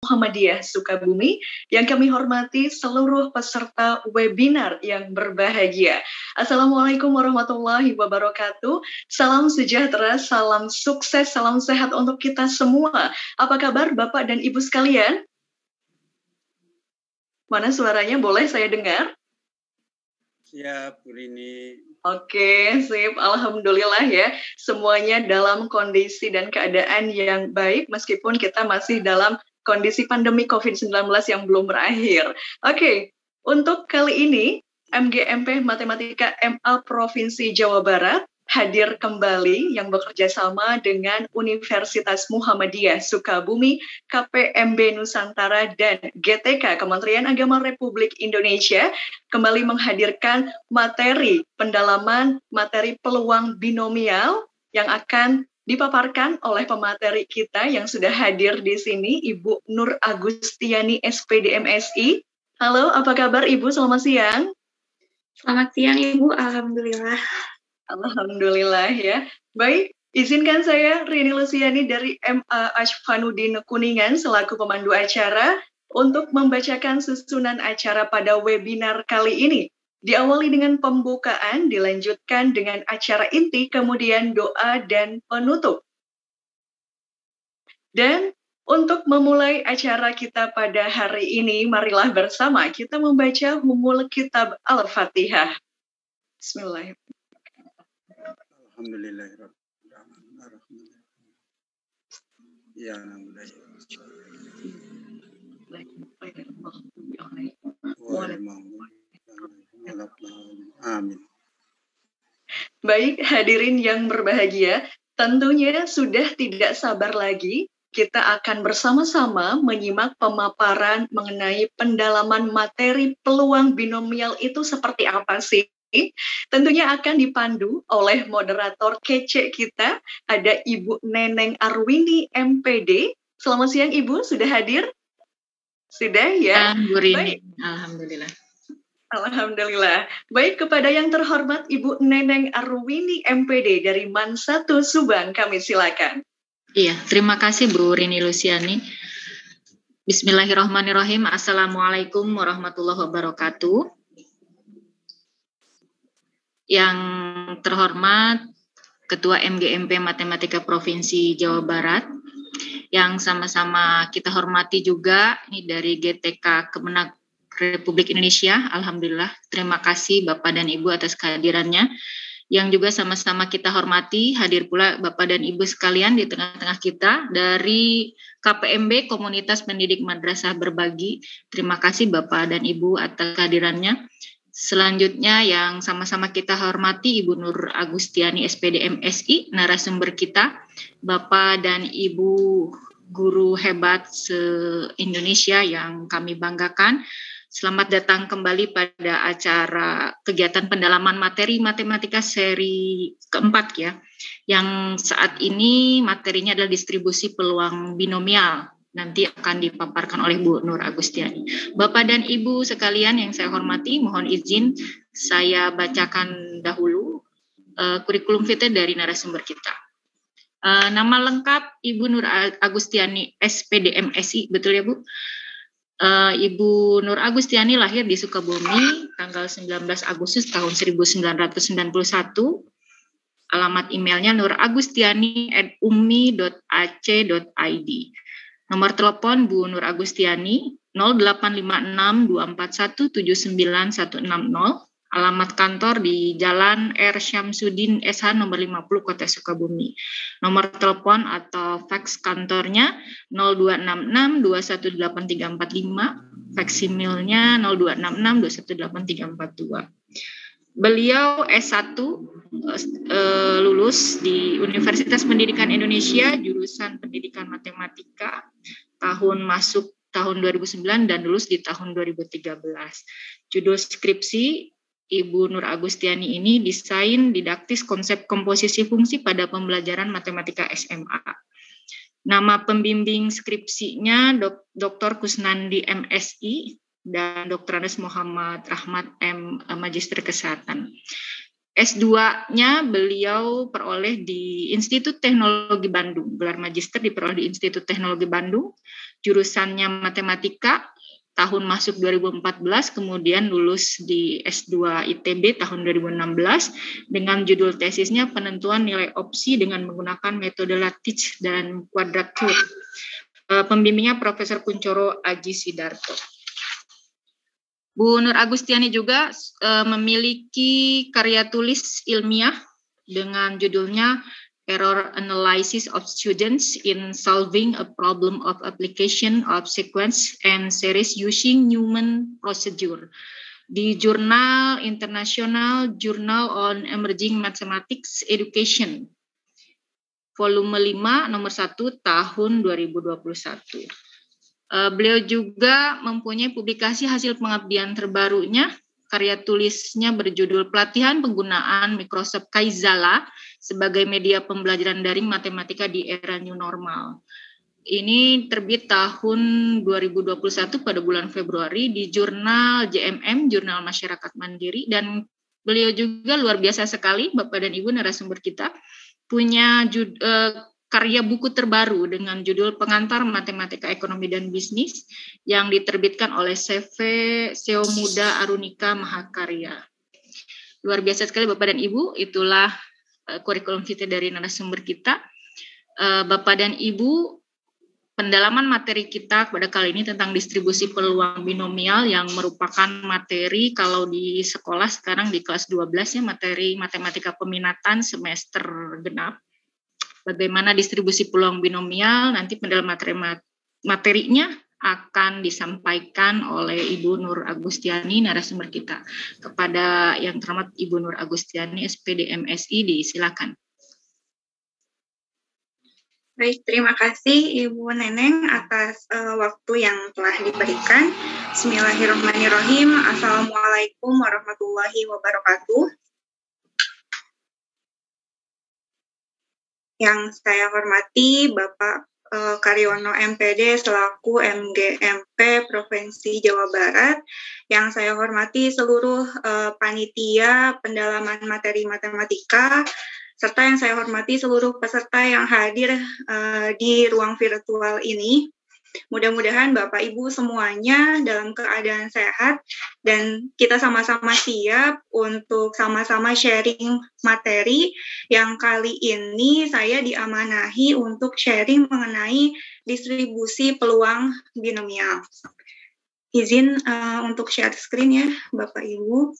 Muhammadiyah Sukabumi, yang kami hormati seluruh peserta webinar yang berbahagia. Assalamualaikum warahmatullahi wabarakatuh. Salam sejahtera, salam sukses, salam sehat untuk kita semua. Apa kabar Bapak dan Ibu sekalian? Mana suaranya, boleh saya dengar? Siap, Bu Rini. Oke, sip. Alhamdulillah ya. Semuanya dalam kondisi dan keadaan yang baik meskipun kita masih dalam kondisi pandemi COVID-19 yang belum berakhir. Oke, untuk kali ini MGMP Matematika MA Provinsi Jawa Barat hadir kembali yang bekerja sama dengan Universitas Muhammadiyah Sukabumi, KPMB Nusantara, dan GTK Kementerian Agama Republik Indonesia kembali menghadirkan materi pendalaman materi peluang binomial yang akan dipaparkan oleh pemateri kita yang sudah hadir di sini, Ibu Nur Agustiani, SPD MSI. Halo, apa kabar Ibu? Selamat siang. Selamat siang Ibu, Alhamdulillah. Alhamdulillah ya. Baik, izinkan saya Rini Lusiani dari MA Ashfanuddin Kuningan selaku pemandu acara untuk membacakan susunan acara pada webinar kali ini. Diawali dengan pembukaan, dilanjutkan dengan acara inti, kemudian doa dan penutup. Dan untuk memulai acara kita pada hari ini, marilah bersama kita membaca Humul Kitab Al-Fatihah. Bismillahirrahmanirrahim. Alhamdulillahirrahmanirrahim. Ya Amin. Baik, hadirin yang berbahagia, tentunya sudah tidak sabar lagi kita akan bersama-sama menyimak pemaparan mengenai pendalaman materi peluang binomial itu seperti apa sih? Tentunya akan dipandu oleh moderator kece kita, ada Ibu Neneng Arwini MPD. Selamat siang Ibu, sudah hadir? Sudah ya? Baik. Alhamdulillah. Alhamdulillah. Baik, kepada yang terhormat Ibu Neneng Arwini MPD dari MAN 1 Subang, kami silakan. Iya, terima kasih Bu Rini Lusiani. Bismillahirrahmanirrahim. Assalamualaikum warahmatullahi wabarakatuh. Yang terhormat Ketua MGMP Matematika Provinsi Jawa Barat, yang sama-sama kita hormati juga ini dari GTK Kemenak Republik Indonesia. Alhamdulillah, terima kasih Bapak dan Ibu atas kehadirannya. Yang juga sama-sama kita hormati, hadir pula Bapak dan Ibu sekalian di tengah-tengah kita dari KPMB Komunitas Pendidik Madrasah Berbagi. Terima kasih Bapak dan Ibu atas kehadirannya. Selanjutnya yang sama-sama kita hormati Ibu Nur Agustiani SPD MSI, narasumber kita, Bapak dan Ibu guru hebat se-Indonesia yang kami banggakan. Selamat datang kembali pada acara kegiatan pendalaman materi matematika seri keempat ya, yang saat ini materinya adalah distribusi peluang binomial. Nanti akan dipaparkan oleh Bu Nur Agustiani. Bapak dan Ibu sekalian yang saya hormati, mohon izin saya bacakan dahulu kurikulum vitae dari narasumber kita. Nama lengkap Ibu Nur Agustiani SPD MSI, betul ya Bu? Ibu Nur Agustiani lahir di Sukabumi tanggal 19 Agustus tahun 1991. Alamat emailnya nuragustiani@ummi.ac.id. Nomor telepon Bu Nur Agustiani 085624179160. Alamat kantor di Jalan R. Syamsuddin SH nomor 50 Kota Sukabumi. Nomor telepon atau fax kantornya 0266218345, faksimilnya 0266218342. Beliau S1 lulus di Universitas Pendidikan Indonesia jurusan Pendidikan Matematika, tahun masuk tahun 2009 dan lulus di tahun 2013. Judul skripsi Ibu Nur Agustiani ini desain didaktis konsep komposisi fungsi pada pembelajaran matematika SMA. Nama pembimbing skripsinya Dr. Kusnandi MSI dan Dr. Andes Muhammad Rahmat M. Magister Kesehatan. S2-nya beliau peroleh di Institut Teknologi Bandung, gelar magister diperoleh di Institut Teknologi Bandung, jurusannya matematika, tahun masuk 2014, kemudian lulus di S2 ITB tahun 2016, dengan judul tesisnya penentuan nilai opsi dengan menggunakan metode Lattice dan Quadrature. Pembimbingnya Profesor Kuncoro Aji Sidarto. Bu Nur Agustiani juga memiliki karya tulis ilmiah dengan judulnya Error Analysis of Students in Solving a Problem of Application of Sequence and Series Using Newman Procedure di Jurnal International Journal on Emerging Mathematics Education, volume 5, nomor 1, tahun 2021. Beliau juga mempunyai publikasi hasil pengabdian terbarunya. Karya tulisnya berjudul Pelatihan Penggunaan Microsoft Kaizala sebagai Media Pembelajaran Daring Matematika di Era New Normal. Ini terbit tahun 2021 pada bulan Februari di Jurnal JMM, Jurnal Masyarakat Mandiri, dan beliau juga luar biasa sekali, Bapak dan Ibu narasumber kita, punya karya buku terbaru dengan judul Pengantar Matematika Ekonomi dan Bisnis yang diterbitkan oleh CV Seo Muda Arunika Mahakarya. Luar biasa sekali Bapak dan Ibu, itulah kurikulum vitae dari narasumber kita. Bapak dan Ibu, pendalaman materi kita pada kali ini tentang distribusi peluang binomial yang merupakan materi kalau di sekolah sekarang di kelas 12 ya, materi matematika peminatan semester genap. Bagaimana distribusi peluang binomial, nanti pendalaman materinya akan disampaikan oleh Ibu Nur Agustiani, narasumber kita. Kepada yang terhormat Ibu Nur Agustiani, SPD MSI, disilakan. Baik, terima kasih Ibu Neneng atas waktu yang telah diberikan. Bismillahirrahmanirrahim. Assalamualaikum warahmatullahi wabarakatuh. Yang saya hormati Bapak Karyono MPD selaku MGMP Provinsi Jawa Barat, yang saya hormati seluruh panitia pendalaman materi matematika, serta yang saya hormati seluruh peserta yang hadir di ruang virtual ini. Mudah-mudahan Bapak Ibu semuanya dalam keadaan sehat dan kita sama-sama siap untuk sama-sama sharing materi yang kali ini saya diamanahi untuk sharing mengenai distribusi peluang binomial. Izin untuk share screen ya Bapak Ibu.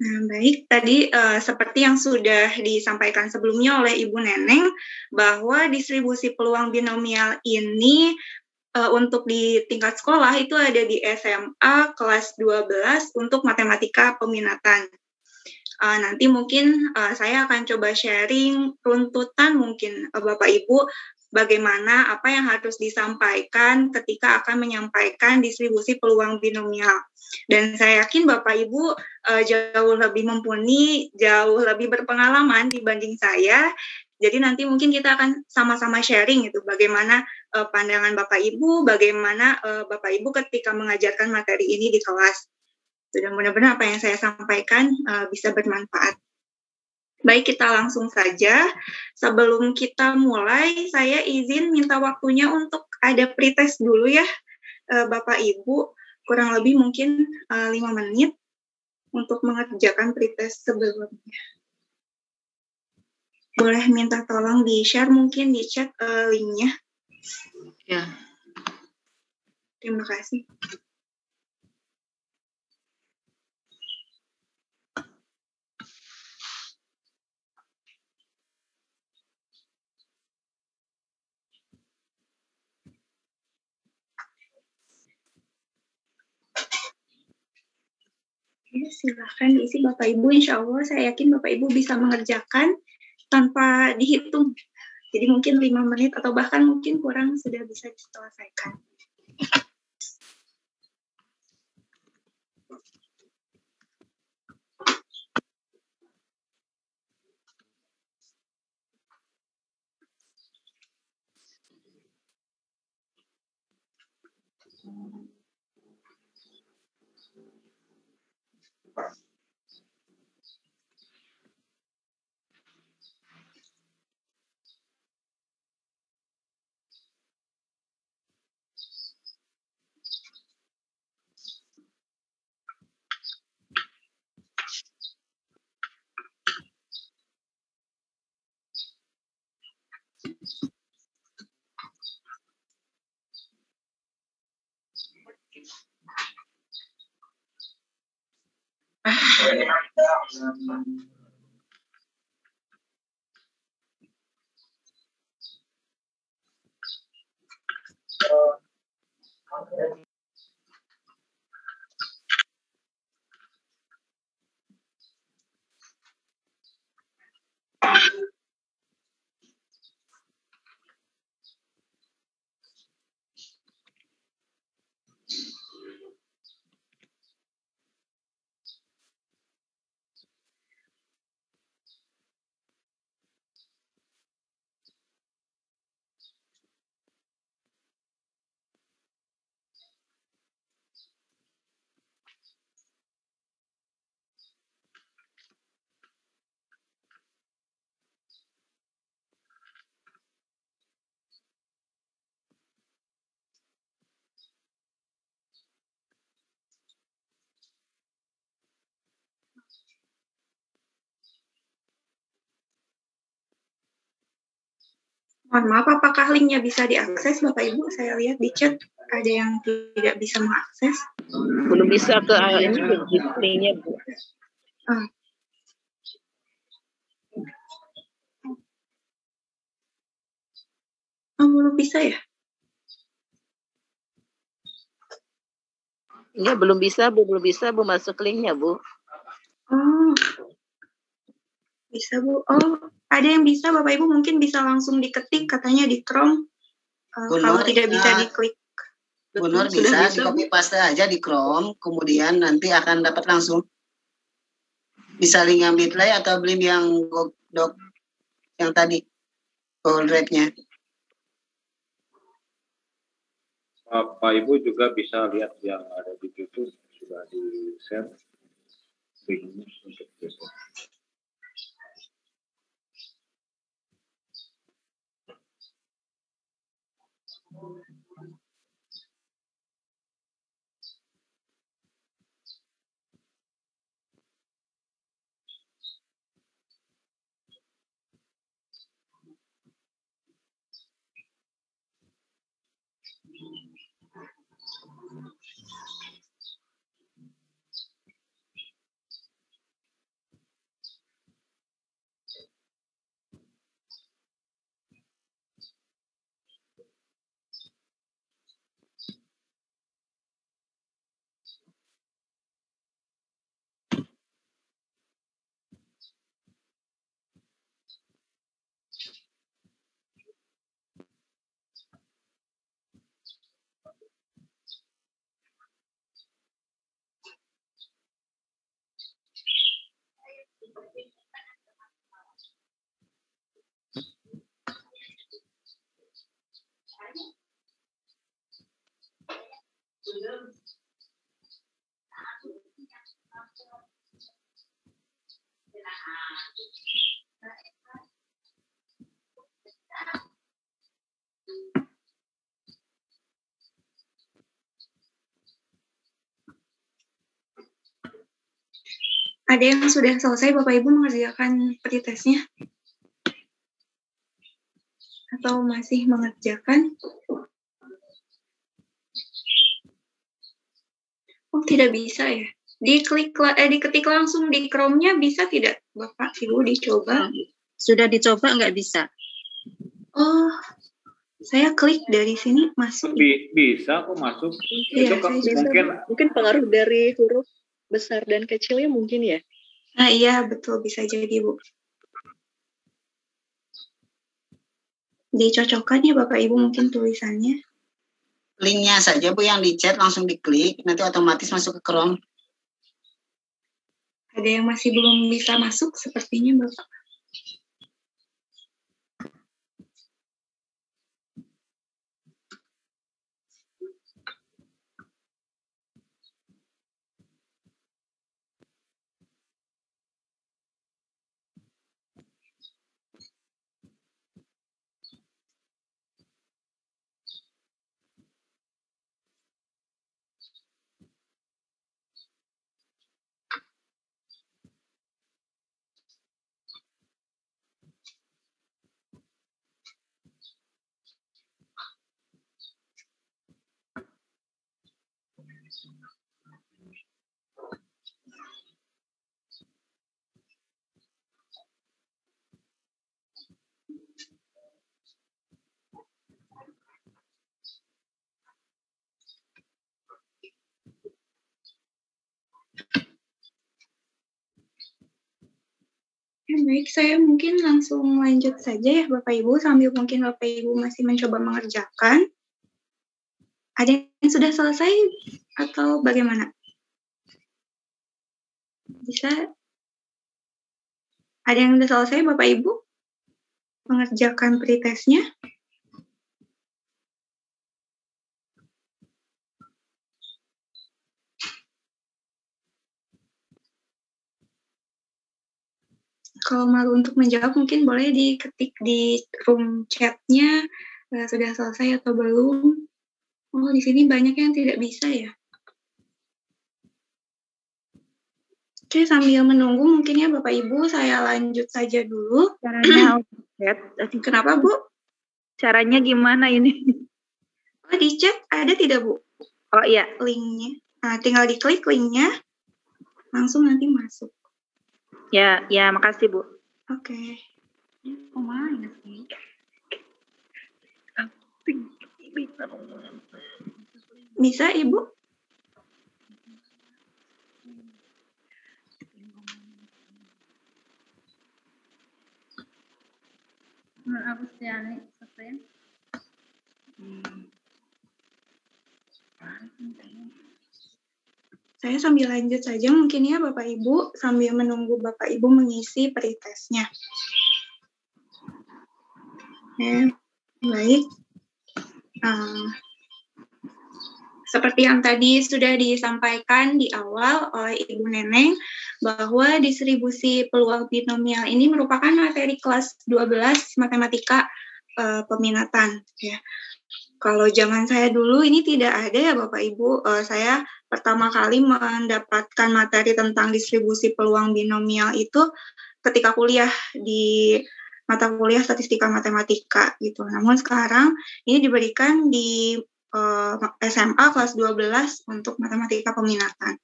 Nah, baik, tadi seperti yang sudah disampaikan sebelumnya oleh Ibu Neneng, bahwa distribusi peluang binomial ini untuk di tingkat sekolah itu ada di SMA kelas 12 untuk matematika peminatan. Nanti mungkin saya akan coba sharing runtutan mungkin Bapak Ibu, bagaimana apa yang harus disampaikan ketika akan menyampaikan distribusi peluang binomial. Dan saya yakin Bapak Ibu jauh lebih mumpuni, jauh lebih berpengalaman dibanding saya. Jadi nanti mungkin kita akan sama-sama sharing itu bagaimana pandangan Bapak Ibu, bagaimana Bapak Ibu ketika mengajarkan materi ini di kelas. Dan mudah-mudahan apa yang saya sampaikan bisa bermanfaat. Baik, kita langsung saja. Sebelum kita mulai, saya izin minta waktunya untuk ada pretest dulu ya, Bapak Ibu. Kurang lebih mungkin 5 menit untuk mengerjakan pretest sebelumnya. Boleh minta tolong di-share mungkin di chat link-nya. Ya. Terima kasih. Ya, silahkan diisi Bapak Ibu. Insya Allah saya yakin Bapak Ibu bisa mengerjakan tanpa dihitung. Jadi mungkin 5 menit atau bahkan mungkin kurang sudah bisa diselesaikan. Mohon maaf, apakah linknya bisa diakses Bapak Ibu? Saya lihat di chat ada yang tidak bisa mengakses. Belum bisa ke ini linknya, Bu. Ah. Oh, belum bisa ya? Iya, belum bisa, Bu, masuk linknya, Bu. Oh, bisa Bu. Oh, ada yang bisa Bapak Ibu mungkin bisa langsung diketik katanya di Chrome. Kalau tidak bisa diklik. Bu Nur bisa di copy paste aja di Chrome, kemudian nanti akan dapat langsung. Bisa link yang Bitly atau link yang Doc yang tadi Google Drive-nya. Bapak Ibu juga bisa lihat yang ada di YouTube, sudah di-share linknya untuk besok. Ada yang sudah selesai Bapak Ibu mengerjakan pretestnya? Atau masih mengerjakan? Oh, tidak bisa ya? Diketik langsung di Chrome-nya bisa tidak Bapak Ibu dicoba? Sudah dicoba nggak bisa? Oh, saya klik dari sini masuk. Bisa kok masuk. Iya, Itu mungkin pengaruh dari huruf besar dan kecilnya mungkin ya. Nah iya betul, bisa jadi Bu. Dicocokkan ya Bapak Ibu mungkin tulisannya. Linknya saja Bu yang di chat langsung diklik, nanti otomatis masuk ke Chrome. Ada yang masih belum bisa masuk sepertinya Bapak. Baik, saya mungkin langsung lanjut saja ya Bapak Ibu, sambil mungkin Bapak Ibu masih mencoba mengerjakan. Ada yang sudah selesai atau bagaimana? Bisa? Ada yang sudah selesai Bapak Ibu mengerjakan pretestnya? Kalau malu untuk menjawab mungkin boleh diketik di room chat-nya sudah selesai atau belum. Oh, di sini banyak yang tidak bisa ya. Oke, sambil menunggu mungkin ya Bapak Ibu, saya lanjut saja dulu. Caranya chat. Kenapa Bu? Caranya gimana ini? Oh, di chat ada tidak Bu? Oh iya. Linknya. Nah, tinggal diklik linknya, langsung nanti masuk. Ya, makasih Bu. Oke. Oh, mana sih? Bisa Ibu? Saya sambil lanjut saja mungkin ya Bapak Ibu, sambil menunggu Bapak Ibu mengisi pretestnya. Baik. Seperti yang tadi sudah disampaikan di awal oleh Ibu Neneng, bahwa distribusi peluang binomial ini merupakan materi kelas 12 matematika peminatan. Ya. Kalau zaman saya dulu ini tidak ada ya Bapak Ibu, saya pertama kali mendapatkan materi tentang distribusi peluang binomial itu ketika kuliah di mata kuliah statistika matematika gitu. Namun sekarang ini diberikan di SMA kelas 12 untuk matematika peminatan.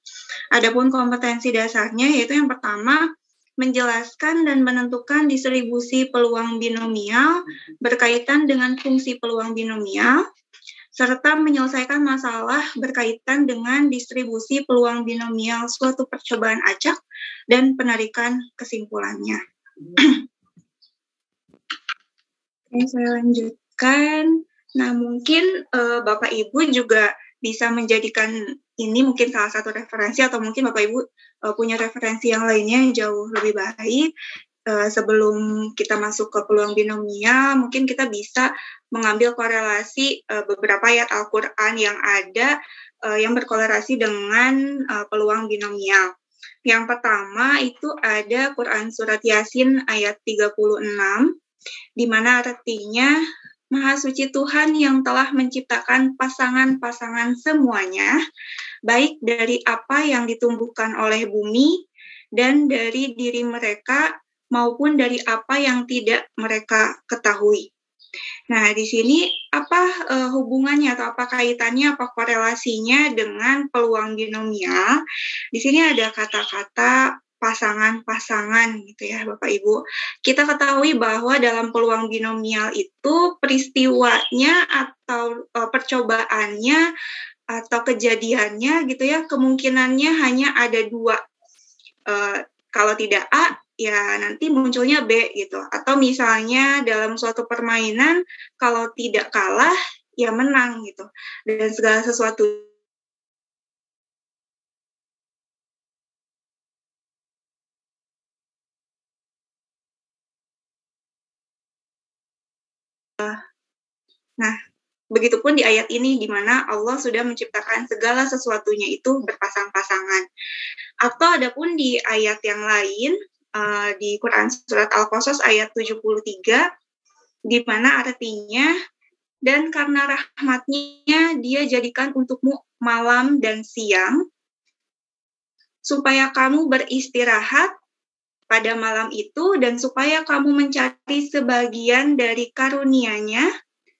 Adapun kompetensi dasarnya yaitu yang pertama menjelaskan dan menentukan distribusi peluang binomial berkaitan dengan fungsi peluang binomial, serta menyelesaikan masalah berkaitan dengan distribusi peluang binomial suatu percobaan acak dan penarikan kesimpulannya. Oke, saya lanjutkan. Nah, mungkin Bapak Ibu juga bisa menjadikan ini mungkin salah satu referensi, atau mungkin Bapak Ibu punya referensi yang lainnya yang jauh lebih baik. Sebelum kita masuk ke peluang binomial, mungkin kita bisa mengambil korelasi beberapa ayat Al-Quran yang ada yang berkorelasi dengan peluang binomial. Yang pertama itu ada Quran Surat Yasin ayat 36, di mana artinya, Maha Suci Tuhan yang telah menciptakan pasangan-pasangan semuanya, baik dari apa yang ditumbuhkan oleh bumi dan dari diri mereka maupun dari apa yang tidak mereka ketahui. Nah, di sini apa hubungannya atau apa kaitannya, apa korelasinya dengan peluang binomial? Di sini ada kata-kata pasangan-pasangan gitu ya Bapak Ibu. Kita ketahui bahwa dalam peluang binomial itu peristiwanya atau percobaannya atau kejadiannya gitu ya, kemungkinannya hanya ada dua. Kalau tidak A, ya nanti munculnya B gitu. Atau misalnya dalam suatu permainan, kalau tidak kalah, ya menang gitu. Dan segala sesuatu nah, begitupun di ayat ini, di mana Allah sudah menciptakan segala sesuatunya itu berpasang-pasangan. Atau adapun di ayat yang lain, di Quran Surat Al-Qasas ayat 73, di mana artinya, dan karena rahmatnya dia jadikan untukmu malam dan siang, supaya kamu beristirahat pada malam itu, dan supaya kamu mencari sebagian dari karunia-Nya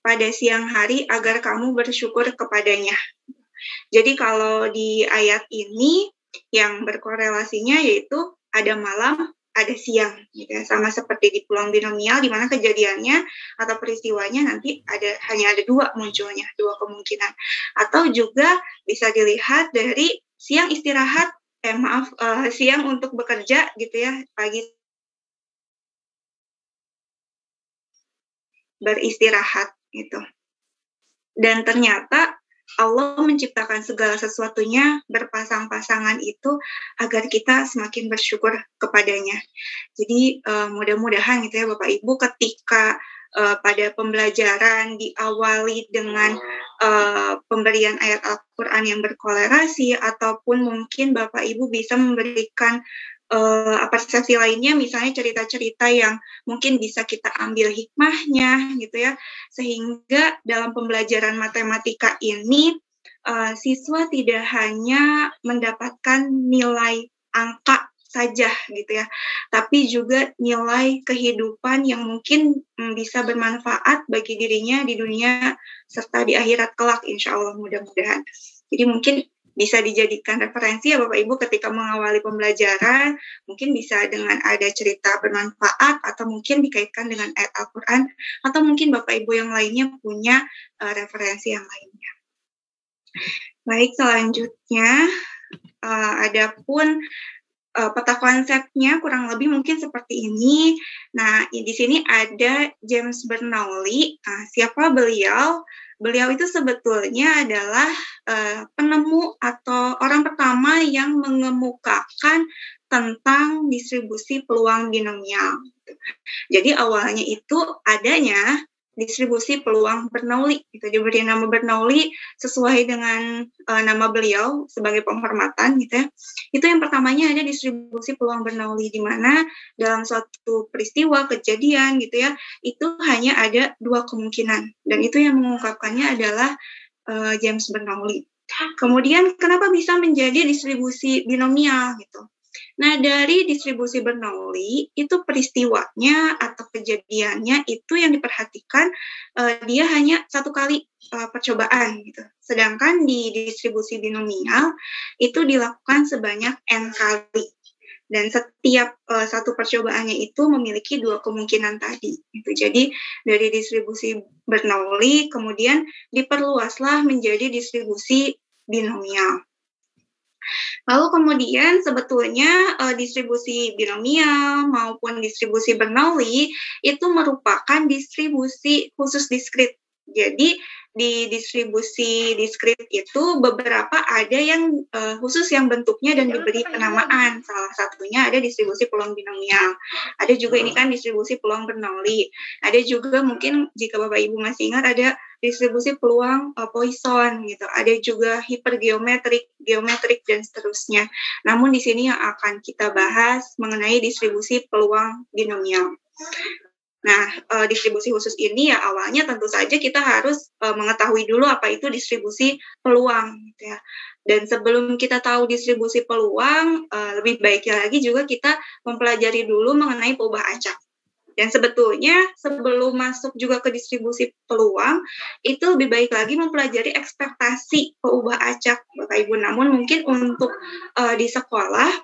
pada siang hari agar kamu bersyukur kepadanya. Jadi kalau di ayat ini yang berkorelasinya yaitu ada malam, ada siang, gitu ya. Sama seperti di peluang binomial di mana kejadiannya atau peristiwanya nanti hanya ada dua munculnya, dua kemungkinan. Atau juga bisa dilihat dari siang istirahat, siang untuk bekerja gitu ya, pagi beristirahat gitu. Dan ternyata Allah menciptakan segala sesuatunya berpasang-pasangan itu agar kita semakin bersyukur kepadanya. Jadi mudah-mudahan gitu ya Bapak Ibu, ketika pada pembelajaran diawali dengan pemberian ayat Al-Quran yang berkolerasi, ataupun mungkin Bapak Ibu bisa memberikan persepsi lainnya, misalnya cerita-cerita yang mungkin bisa kita ambil hikmahnya gitu ya, sehingga dalam pembelajaran matematika ini siswa tidak hanya mendapatkan nilai angka saja gitu ya, tapi juga nilai kehidupan yang mungkin bisa bermanfaat bagi dirinya di dunia serta di akhirat kelak, insya Allah, mudah-mudahan. Jadi mungkin bisa dijadikan referensi ya Bapak Ibu ketika mengawali pembelajaran, mungkin bisa dengan ada cerita bermanfaat, atau mungkin dikaitkan dengan ayat Al-Quran, atau mungkin Bapak Ibu yang lainnya punya referensi yang lainnya. Baik, selanjutnya adapun peta konsepnya kurang lebih mungkin seperti ini. Nah, di sini ada James Bernoulli. Siapa beliau? Beliau itu sebetulnya adalah penemu atau orang pertama yang mengemukakan tentang distribusi peluang binomial. Jadi awalnya itu adanya distribusi peluang Bernoulli, gitu, diberi nama Bernoulli sesuai dengan nama beliau sebagai penghormatan, gitu ya. Itu yang pertamanya ada distribusi peluang Bernoulli, di mana dalam suatu peristiwa kejadian, gitu ya, itu hanya ada dua kemungkinan, dan itu yang mengungkapkannya adalah James Bernoulli. Kemudian kenapa bisa menjadi distribusi binomial, gitu? Nah, dari distribusi Bernoulli, itu peristiwanya atau kejadiannya itu yang diperhatikan dia hanya satu kali percobaan gitu. Sedangkan di distribusi binomial itu dilakukan sebanyak n kali. Dan setiap satu percobaannya itu memiliki dua kemungkinan tadi. Gitu. Jadi dari distribusi Bernoulli kemudian diperluaslah menjadi distribusi binomial. Lalu kemudian sebetulnya distribusi binomial maupun distribusi Bernoulli itu merupakan distribusi khusus diskrit. Jadi di distribusi diskrit itu beberapa ada yang khusus yang bentuknya dan diberi penamaan. Salah satunya ada distribusi peluang binomial. Ada juga ini kan distribusi peluang Bernoulli. Ada juga mungkin jika Bapak Ibu masih ingat ada distribusi peluang Poisson gitu. Ada juga hipergeometrik, geometrik dan seterusnya. Namun di sini yang akan kita bahas mengenai distribusi peluang binomial. Nah, distribusi khusus ini ya awalnya tentu saja kita harus mengetahui dulu apa itu distribusi peluang gitu ya. Dan sebelum kita tahu distribusi peluang, lebih baik lagi juga kita mempelajari dulu mengenai peubah acak. Dan sebetulnya sebelum masuk juga ke distribusi peluang, itu lebih baik lagi mempelajari ekspektasi peubah acak, Bapak Ibu. Namun mungkin untuk di sekolah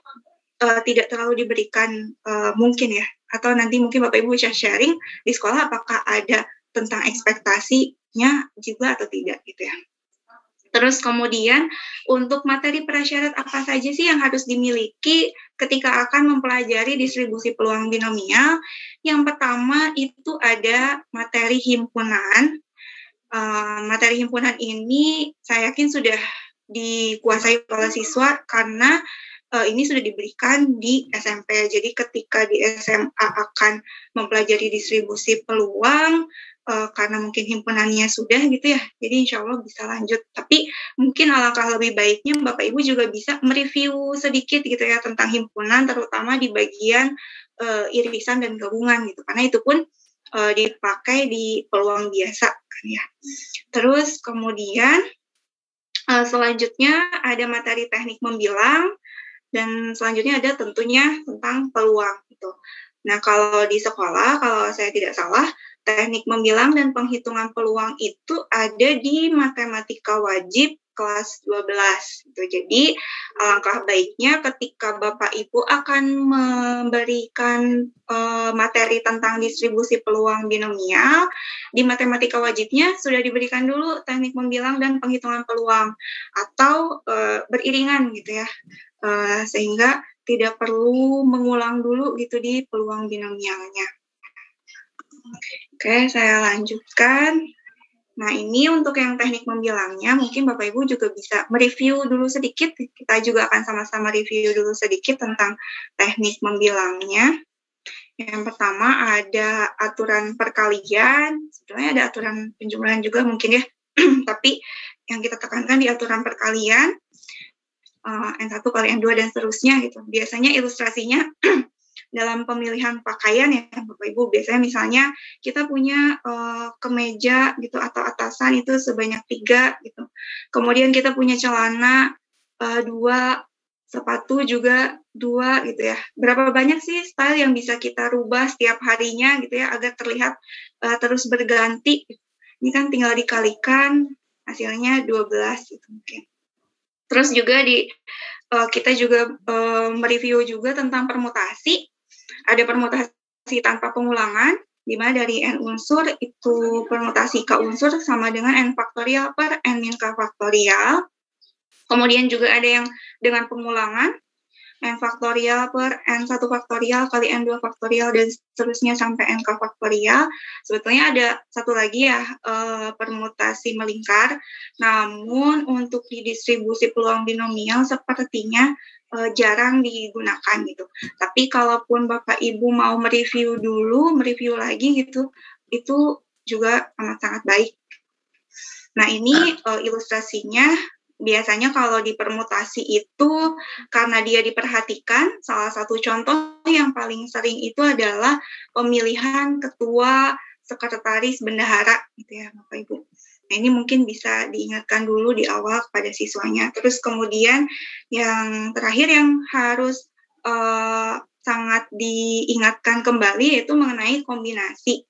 tidak terlalu diberikan mungkin ya, atau nanti mungkin Bapak Ibu bisa sharing di sekolah apakah ada tentang ekspektasinya juga atau tidak gitu ya. Terus kemudian untuk materi prasyarat apa saja sih yang harus dimiliki ketika akan mempelajari distribusi peluang binomial? Yang pertama itu ada materi himpunan. Materi himpunan ini saya yakin sudah dikuasai oleh siswa karena ini sudah diberikan di SMP. Jadi ketika di SMA akan mempelajari distribusi peluang, karena mungkin himpunannya sudah gitu ya, jadi insya Allah bisa lanjut. Tapi mungkin alangkah lebih baiknya Bapak Ibu juga bisa mereview sedikit gitu ya tentang himpunan, terutama di bagian irisan dan gabungan gitu, karena itu pun dipakai di peluang biasa kan ya. Terus kemudian selanjutnya ada materi teknik membilang, dan selanjutnya ada tentunya tentang peluang gitu. Nah, kalau di sekolah, kalau saya tidak salah, teknik membilang dan penghitungan peluang itu ada di matematika wajib kelas 12. Gitu. Jadi, alangkah baiknya ketika Bapak Ibu akan memberikan materi tentang distribusi peluang binomial, di matematika wajibnya sudah diberikan dulu teknik membilang dan penghitungan peluang, atau beriringan gitu ya. Sehingga tidak perlu mengulang dulu gitu di peluang binomialnya. Oke, saya lanjutkan. Nah, ini untuk yang teknik membilangnya, mungkin Bapak Ibu juga bisa mereview dulu sedikit. Kita juga akan sama-sama review dulu sedikit tentang teknik membilangnya. Yang pertama ada aturan perkalian, sebenarnya ada aturan penjumlahan juga mungkin ya, tapi yang kita tekankan di aturan perkalian, N1 kali N2 dan seterusnya gitu. Biasanya ilustrasinya dalam pemilihan pakaian ya Bapak Ibu, biasanya misalnya kita punya kemeja gitu atau atasan itu sebanyak 3 gitu. Kemudian kita punya celana 2, sepatu juga 2 gitu ya. Berapa banyak sih style yang bisa kita rubah setiap harinya gitu ya agar terlihat terus berganti. Ini kan tinggal dikalikan hasilnya 12 gitu mungkin. Terus juga kita juga mereview juga tentang permutasi. Ada permutasi tanpa pengulangan, di mana dari N unsur itu permutasi K unsur sama dengan N faktorial per N min K faktorial. Kemudian juga ada yang dengan pengulangan, N faktorial per N1 faktorial kali N2 faktorial dan seterusnya sampai NK faktorial. Sebetulnya ada satu lagi ya, permutasi melingkar, namun untuk di distribusi peluang binomial sepertinya jarang digunakan gitu. Tapi kalaupun Bapak Ibu mau mereview lagi gitu, itu juga amat-sangat baik. Nah, ini ilustrasinya. Biasanya kalau di permutasi itu karena dia diperhatikan, salah satu contoh yang paling sering itu adalah pemilihan ketua, sekretaris, bendahara gitu ya Bapak Ibu. Nah, ini mungkin bisa diingatkan dulu di awal kepada siswanya. Terus kemudian yang terakhir yang harus sangat diingatkan kembali yaitu mengenai kombinasi.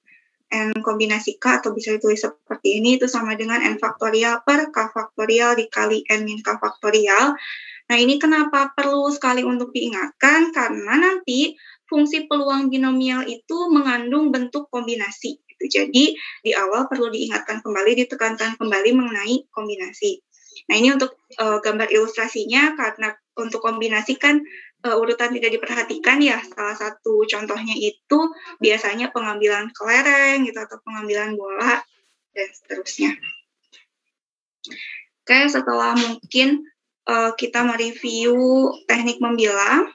N kombinasi K atau bisa ditulis seperti ini itu sama dengan N faktorial per K faktorial dikali N min K faktorial. Nah, ini kenapa perlu sekali untuk diingatkan? Karena nanti fungsi peluang binomial itu mengandung bentuk kombinasi. Gitu. Jadi di awal perlu diingatkan kembali, ditekankan kembali mengenai kombinasi. Nah, ini untuk gambar ilustrasinya, karena untuk kombinasi kan urutan tidak diperhatikan ya. Salah satu contohnya itu biasanya pengambilan kelereng gitu atau pengambilan bola dan seterusnya. Oke, setelah mungkin kita mereview teknik membilang,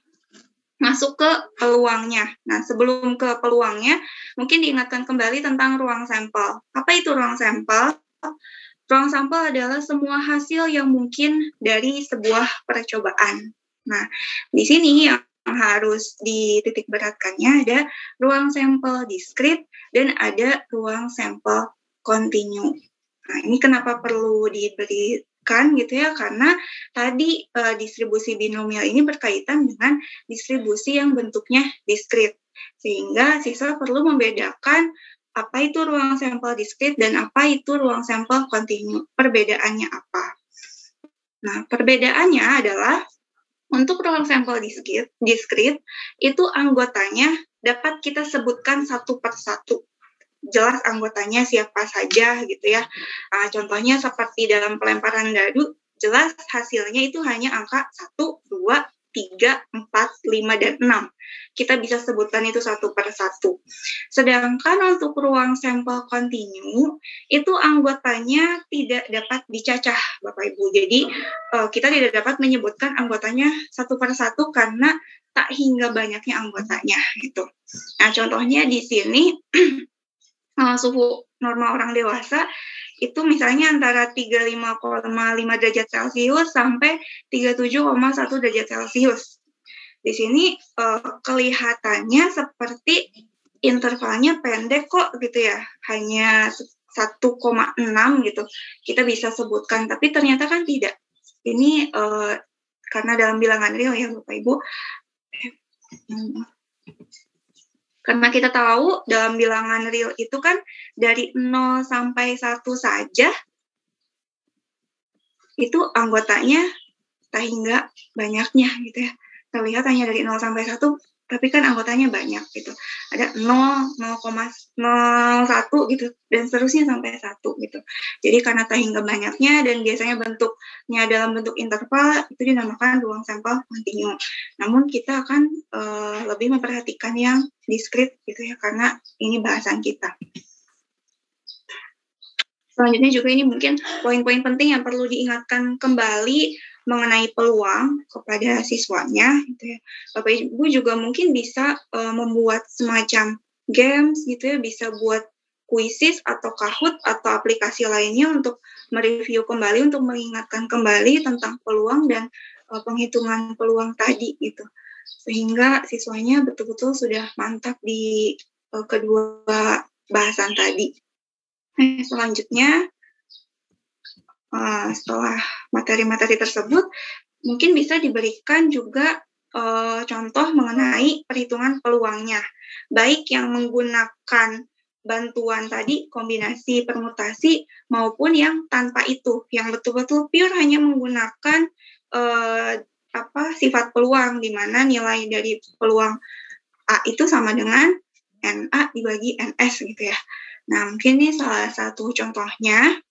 masuk ke peluangnya. Nah, sebelum ke peluangnya, mungkin diingatkan kembali tentang ruang sampel. Apa itu ruang sampel? Ruang sampel adalah semua hasil yang mungkin dari sebuah percobaan. Nah, di sini yang harus dititik beratkannya ada ruang sampel diskrit dan ada ruang sampel kontinu. Nah, ini kenapa perlu diberikan gitu ya, karena tadi distribusi binomial ini berkaitan dengan distribusi yang bentuknya diskrit, sehingga siswa perlu membedakan apa itu ruang sampel diskrit dan apa itu ruang sampel kontinu. Perbedaannya apa? Nah, perbedaannya adalah untuk ruang sampel diskrit itu anggotanya dapat kita sebutkan satu per satu. Jelas anggotanya siapa saja gitu ya. Contohnya seperti dalam pelemparan dadu, jelas hasilnya itu hanya angka 1, 2, 3, 4, 5, dan 6. Kita bisa sebutkan itu satu per satu. Sedangkan untuk ruang sampel kontinu, itu anggotanya tidak dapat dicacah, Bapak Ibu. Jadi, kita tidak dapat menyebutkan anggotanya satu per satu karena tak hingga banyaknya anggotanya. Gitu. Nah, contohnya di sini, suhu normal orang dewasa, itu misalnya antara 35,5 derajat Celcius sampai 37,1 derajat Celcius. Di sini kelihatannya seperti intervalnya pendek kok gitu ya, hanya 1,6 gitu. Kita bisa sebutkan, tapi ternyata kan tidak. Ini karena dalam bilangan real ya Bapak Ibu. Karena kita tahu dalam bilangan real itu kan dari 0 sampai 1 saja, itu anggotanya tak hingga banyaknya gitu ya. Terlihat hanya dari 0 sampai 1, tapi kan anggotanya banyak gitu. Ada 0, 0,5, 0,1 gitu, dan seterusnya sampai 1 gitu. Jadi karena saking banyaknya dan biasanya bentuknya dalam bentuk interval, itu dinamakan ruang sampel kontinu. Namun kita akan lebih memperhatikan yang diskrit gitu ya, karena ini bahasan kita. Selanjutnya juga ini mungkin poin-poin penting yang perlu diingatkan kembali mengenai peluang kepada siswanya gitu ya. Bapak Ibu juga mungkin bisa membuat semacam games gitu ya, bisa buat kuisis atau Kahoot atau aplikasi lainnya untuk mereview kembali, untuk mengingatkan kembali tentang peluang dan penghitungan peluang tadi gitu. Sehingga siswanya betul-betul sudah mantap di kedua bahasan tadi. Selanjutnya, setelah materi-materi tersebut, mungkin bisa diberikan juga contoh mengenai perhitungan peluangnya, baik yang menggunakan bantuan tadi, kombinasi permutasi, maupun yang tanpa itu, yang betul-betul pure hanya menggunakan sifat peluang, di mana nilai dari peluang A itu sama dengan NA dibagi NS gitu ya. Nah, mungkin ini salah satu contohnya.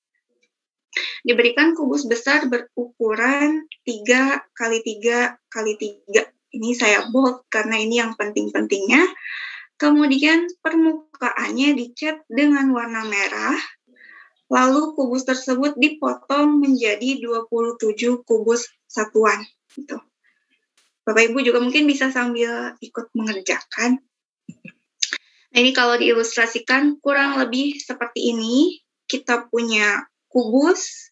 Diberikan kubus besar berukuran 3 x 3 x 3. Ini saya bold karena ini yang penting-pentingnya. Kemudian permukaannya dicat dengan warna merah. Lalu kubus tersebut dipotong menjadi 27 kubus satuan. Gitu. Bapak Ibu juga mungkin bisa sambil ikut mengerjakan. Nah, ini kalau diilustrasikan kurang lebih seperti ini. Kita punya kubus,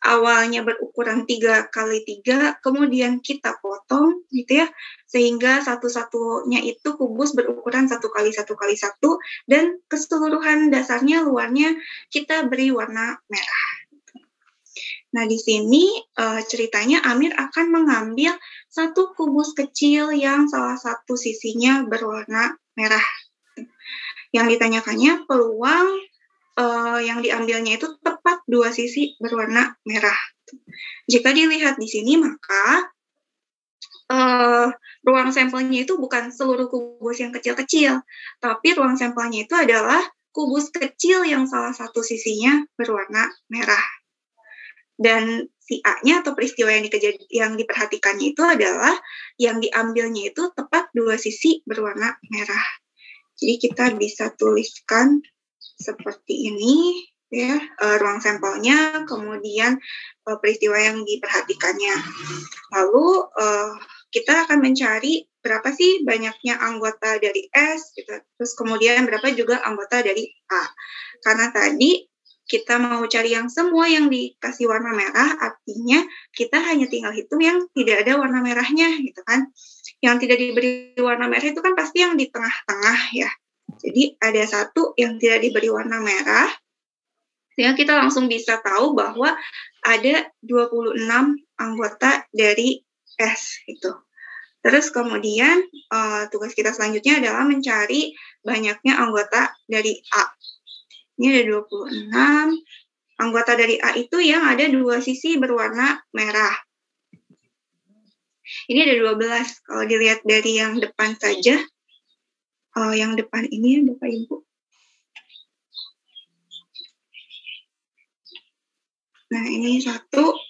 awalnya berukuran 3 x 3, kemudian kita potong, gitu ya, sehingga satu-satunya itu kubus berukuran 1 x 1 x 1, dan keseluruhan dasarnya, luarnya, kita beri warna merah. Nah, di sini ceritanya Amir akan mengambil satu kubus kecil yang salah satu sisinya berwarna merah. Yang ditanyakannya peluang yang diambilnya itu tepat 2 sisi berwarna merah. Jika dilihat di sini, maka ruang sampelnya itu bukan seluruh kubus yang kecil-kecil, tapi ruang sampelnya itu adalah kubus kecil yang salah satu sisinya berwarna merah. Dan si A-nya atau peristiwa yang diperhatikannya itu adalah yang diambilnya itu tepat 2 sisi berwarna merah. Jadi kita bisa tuliskan seperti ini, ya, ruang sampelnya, kemudian peristiwa yang diperhatikannya. Lalu kita akan mencari berapa sih banyaknya anggota dari S, gitu. Terus kemudian berapa juga anggota dari A. Karena tadi kita mau cari yang semua yang dikasih warna merah, artinya kita hanya tinggal hitung yang tidak ada warna merahnya, gitu kan. Yang tidak diberi warna merah itu kan pasti yang di tengah-tengah, ya. Jadi ada satu yang tidak diberi warna merah, sehingga kita langsung bisa tahu bahwa ada 26 anggota dari S itu. Terus kemudian tugas kita selanjutnya adalah mencari banyaknya anggota dari A. Ini ada 26 anggota dari A itu yang ada 2 sisi berwarna merah. Ini ada 12, kalau dilihat dari yang depan saja. Yang depan ini ya Bapak Ibu. Nah, ini 1,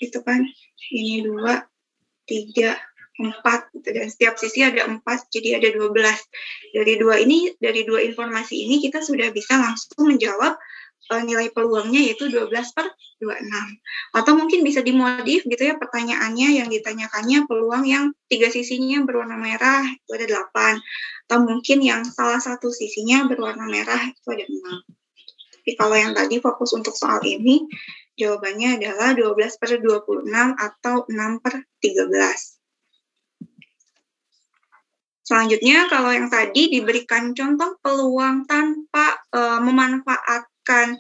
itu kan. Ini 2, 3, 4, gitu. Dan setiap sisi ada 4, jadi ada 12. Dari dua informasi ini kita sudah bisa langsung menjawab nilai peluangnya, yaitu 12/26. Atau mungkin bisa dimodif gitu ya pertanyaannya, yang ditanyakannya peluang yang 3 sisinya berwarna merah itu ada 8. Atau mungkin yang salah satu sisinya berwarna merah itu ada 6. Tapi kalau yang tadi fokus untuk soal ini, jawabannya adalah 12/26 atau 6/13. Selanjutnya, kalau yang tadi diberikan contoh peluang tanpa memanfaatkan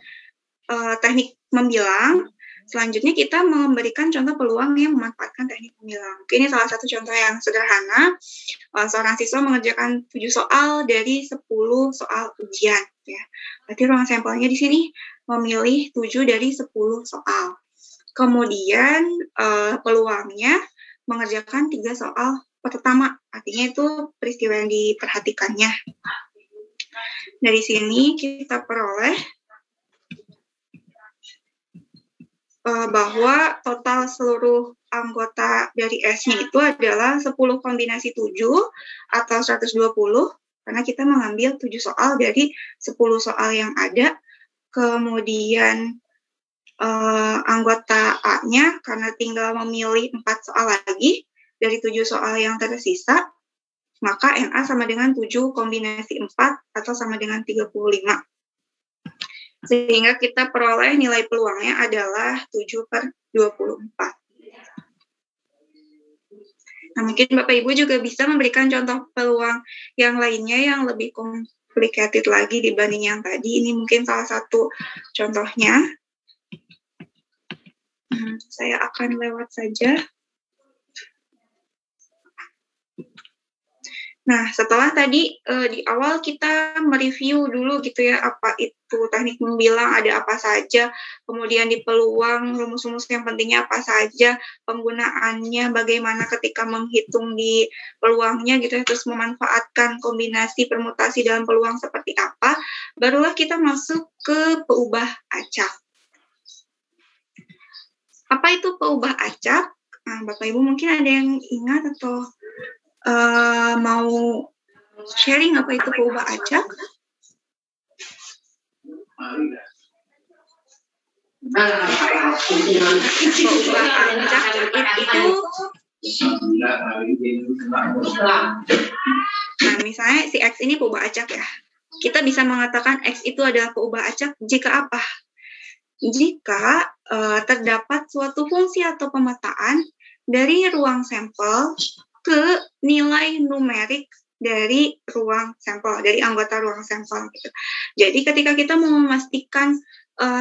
teknik membilang, selanjutnya kita memberikan contoh peluang yang memanfaatkan teknik membilang. Oke, ini salah satu contoh yang sederhana. Seorang siswa mengerjakan 7 soal dari 10 soal ujian. Ya. Berarti ruang sampelnya di sini memilih 7 dari 10 soal. Kemudian peluangnya mengerjakan 3 soal pertama, artinya itu peristiwa yang diperhatikannya. Dari sini kita peroleh bahwa total seluruh anggota dari S-nya itu adalah 10 kombinasi 7 atau 120, karena kita mengambil 7 soal dari 10 soal yang ada. Kemudian anggota A-nya, karena tinggal memilih 4 soal lagi dari 7 soal yang tersisa, maka NA sama dengan 7 kombinasi 4 atau sama dengan 35. Sehingga kita peroleh nilai peluangnya adalah 7/24. Nah, mungkin Bapak Ibu juga bisa memberikan contoh peluang yang lainnya yang lebih complicated lagi dibanding yang tadi. Ini mungkin salah satu contohnya. Saya akan lewat saja. Nah, setelah tadi di awal kita mereview dulu gitu ya, apa itu teknik membilang, ada apa saja, kemudian di peluang, rumus-rumus yang pentingnya apa saja, penggunaannya, bagaimana ketika menghitung di peluangnya gitu ya, terus memanfaatkan kombinasi permutasi dalam peluang seperti apa, barulah kita masuk ke peubah acak. Apa itu peubah acak? Nah, Bapak Ibu mungkin ada yang ingat atau mau sharing apa itu peubah acak? Peubah acak itu, nah misalnya si X ini peubah acak ya. Kita bisa mengatakan X itu adalah peubah acak jika apa? Jika terdapat suatu fungsi atau pemetaan dari ruang sampel ke nilai numerik dari ruang sampel, dari anggota ruang sampel gitu. Jadi ketika kita mau memastikan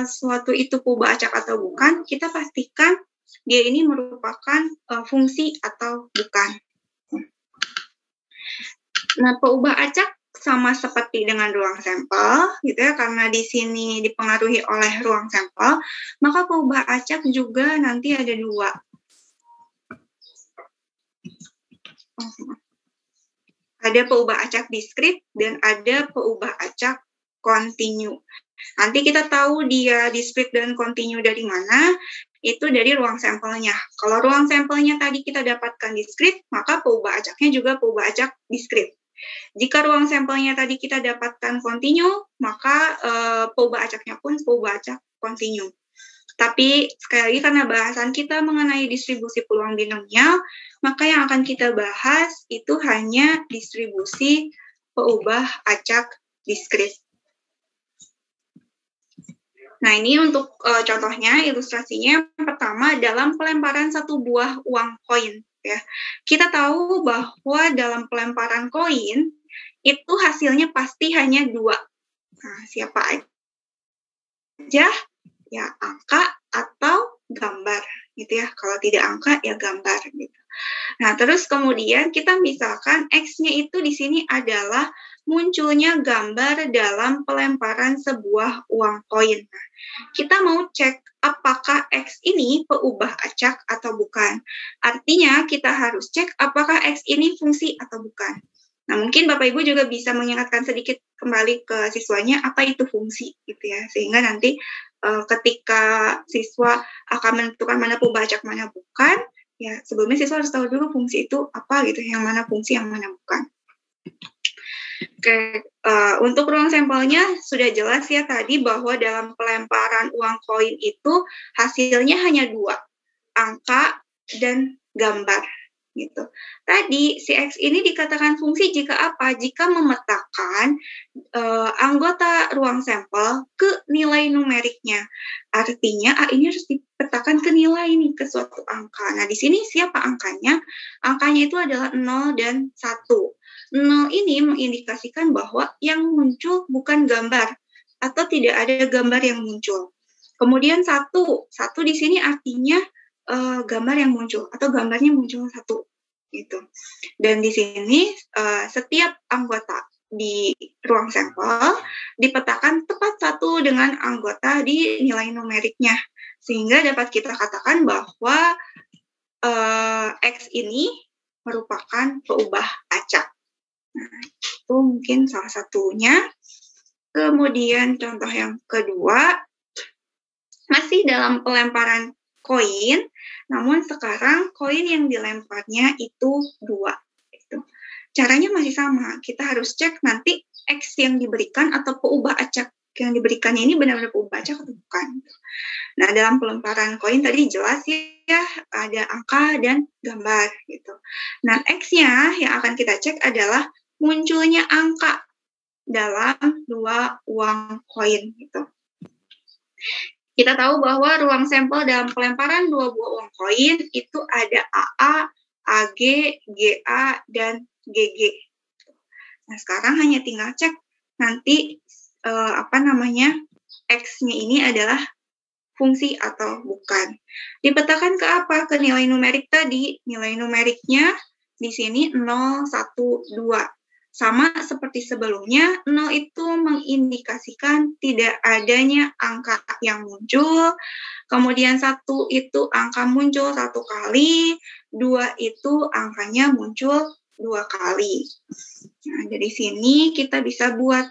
suatu itu peubah acak atau bukan, kita pastikan dia ini merupakan fungsi atau bukan. Nah, peubah acak sama seperti dengan ruang sampel gitu ya, karena di sini dipengaruhi oleh ruang sampel, maka peubah acak juga nanti ada 2. Ada peubah acak diskrit dan ada peubah acak kontinu. Nanti kita tahu dia diskrit dan kontinu dari mana, itu dari ruang sampelnya. Kalau ruang sampelnya tadi kita dapatkan diskrit, maka peubah acaknya juga peubah acak diskrit. Jika ruang sampelnya tadi kita dapatkan kontinu, maka peubah acaknya pun peubah acak kontinu. Tapi sekali lagi karena bahasan kita mengenai distribusi peluang binomial, maka yang akan kita bahas itu hanya distribusi peubah acak diskrit. Nah, ini untuk contohnya, ilustrasinya. Pertama, dalam pelemparan satu buah uang koin. Ya. Kita tahu bahwa dalam pelemparan koin, itu hasilnya pasti hanya 2. Nah, siapa aja? Ya, angka atau gambar, gitu ya. Kalau tidak angka, ya gambar, gitu. Nah, terus kemudian kita misalkan X-nya itu di sini adalah munculnya gambar dalam pelemparan sebuah uang koin. Nah, kita mau cek apakah X ini peubah acak atau bukan. Artinya kita harus cek apakah X ini fungsi atau bukan. Nah, mungkin Bapak Ibu juga bisa mengingatkan sedikit kembali ke siswanya apa itu fungsi, gitu ya. Sehingga nanti ketika siswa akan menentukan mana peubah acak, mana bukan, ya sebelumnya siswa harus tahu dulu fungsi itu apa, gitu, yang mana fungsi, yang mana bukan. Oke, untuk ruang sampelnya sudah jelas ya tadi bahwa dalam pelemparan uang koin itu hasilnya hanya 2, angka dan gambar. Gitu. Tadi si X ini dikatakan fungsi jika apa? Jika memetakan anggota ruang sampel ke nilai numeriknya. Artinya A ini harus dipetakan ke nilai ini, ke suatu angka. Nah, di sini siapa angkanya? Angkanya itu adalah 0 dan 1. 0 ini mengindikasikan bahwa yang muncul bukan gambar atau tidak ada gambar yang muncul. Kemudian 1 di sini artinya gambar yang muncul atau gambarnya muncul 1 gitu. Dan di sini setiap anggota di ruang sampel dipetakan tepat 1 dengan anggota di nilai numeriknya, sehingga dapat kita katakan bahwa X ini merupakan peubah acak. Nah, itu mungkin salah satunya. Kemudian contoh yang kedua, masih dalam pelemparan koin, namun sekarang koin yang dilemparnya itu 2. Gitu. Caranya masih sama, kita harus cek nanti X yang diberikan atau peubah acak yang diberikannya ini benar-benar peubah acak atau bukan. Nah, dalam pelemparan koin tadi jelas ya, ada angka dan gambar gitu. Nah, X-nya yang akan kita cek adalah munculnya angka dalam 2 uang koin gitu. Kita tahu bahwa ruang sampel dalam pelemparan 2 buah uang koin itu ada AA, AG, GA, dan GG. Nah, sekarang hanya tinggal cek nanti X-nya ini adalah fungsi atau bukan. Dipetakan ke apa? Ke nilai numerik tadi. Nilai numeriknya di sini 0, 1, 2. Sama seperti sebelumnya, 0 itu mengindikasikan tidak adanya angka yang muncul, kemudian 1 itu angka muncul 1 kali, 2 itu angkanya muncul 2 kali. Nah, dari sini kita bisa buat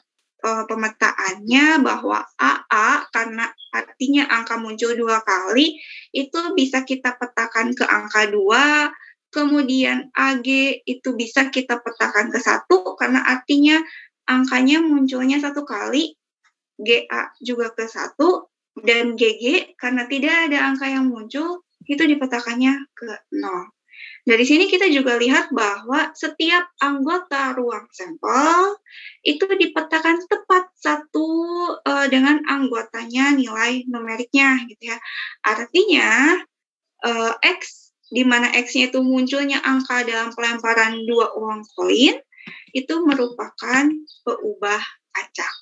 pemetaannya bahwa AA, karena artinya angka muncul 2 kali, itu bisa kita petakan ke angka 2, kemudian AG itu bisa kita petakan ke 1 karena artinya angkanya munculnya 1 kali, GA juga ke 1, dan GG karena tidak ada angka yang muncul, itu dipetakannya ke 0. Dari sini kita juga lihat bahwa setiap anggota ruang sampel itu dipetakan tepat dengan anggotanya nilai numeriknya gitu ya. Artinya X di mana X-nya itu munculnya angka dalam pelemparan 2 uang koin, itu merupakan peubah acak.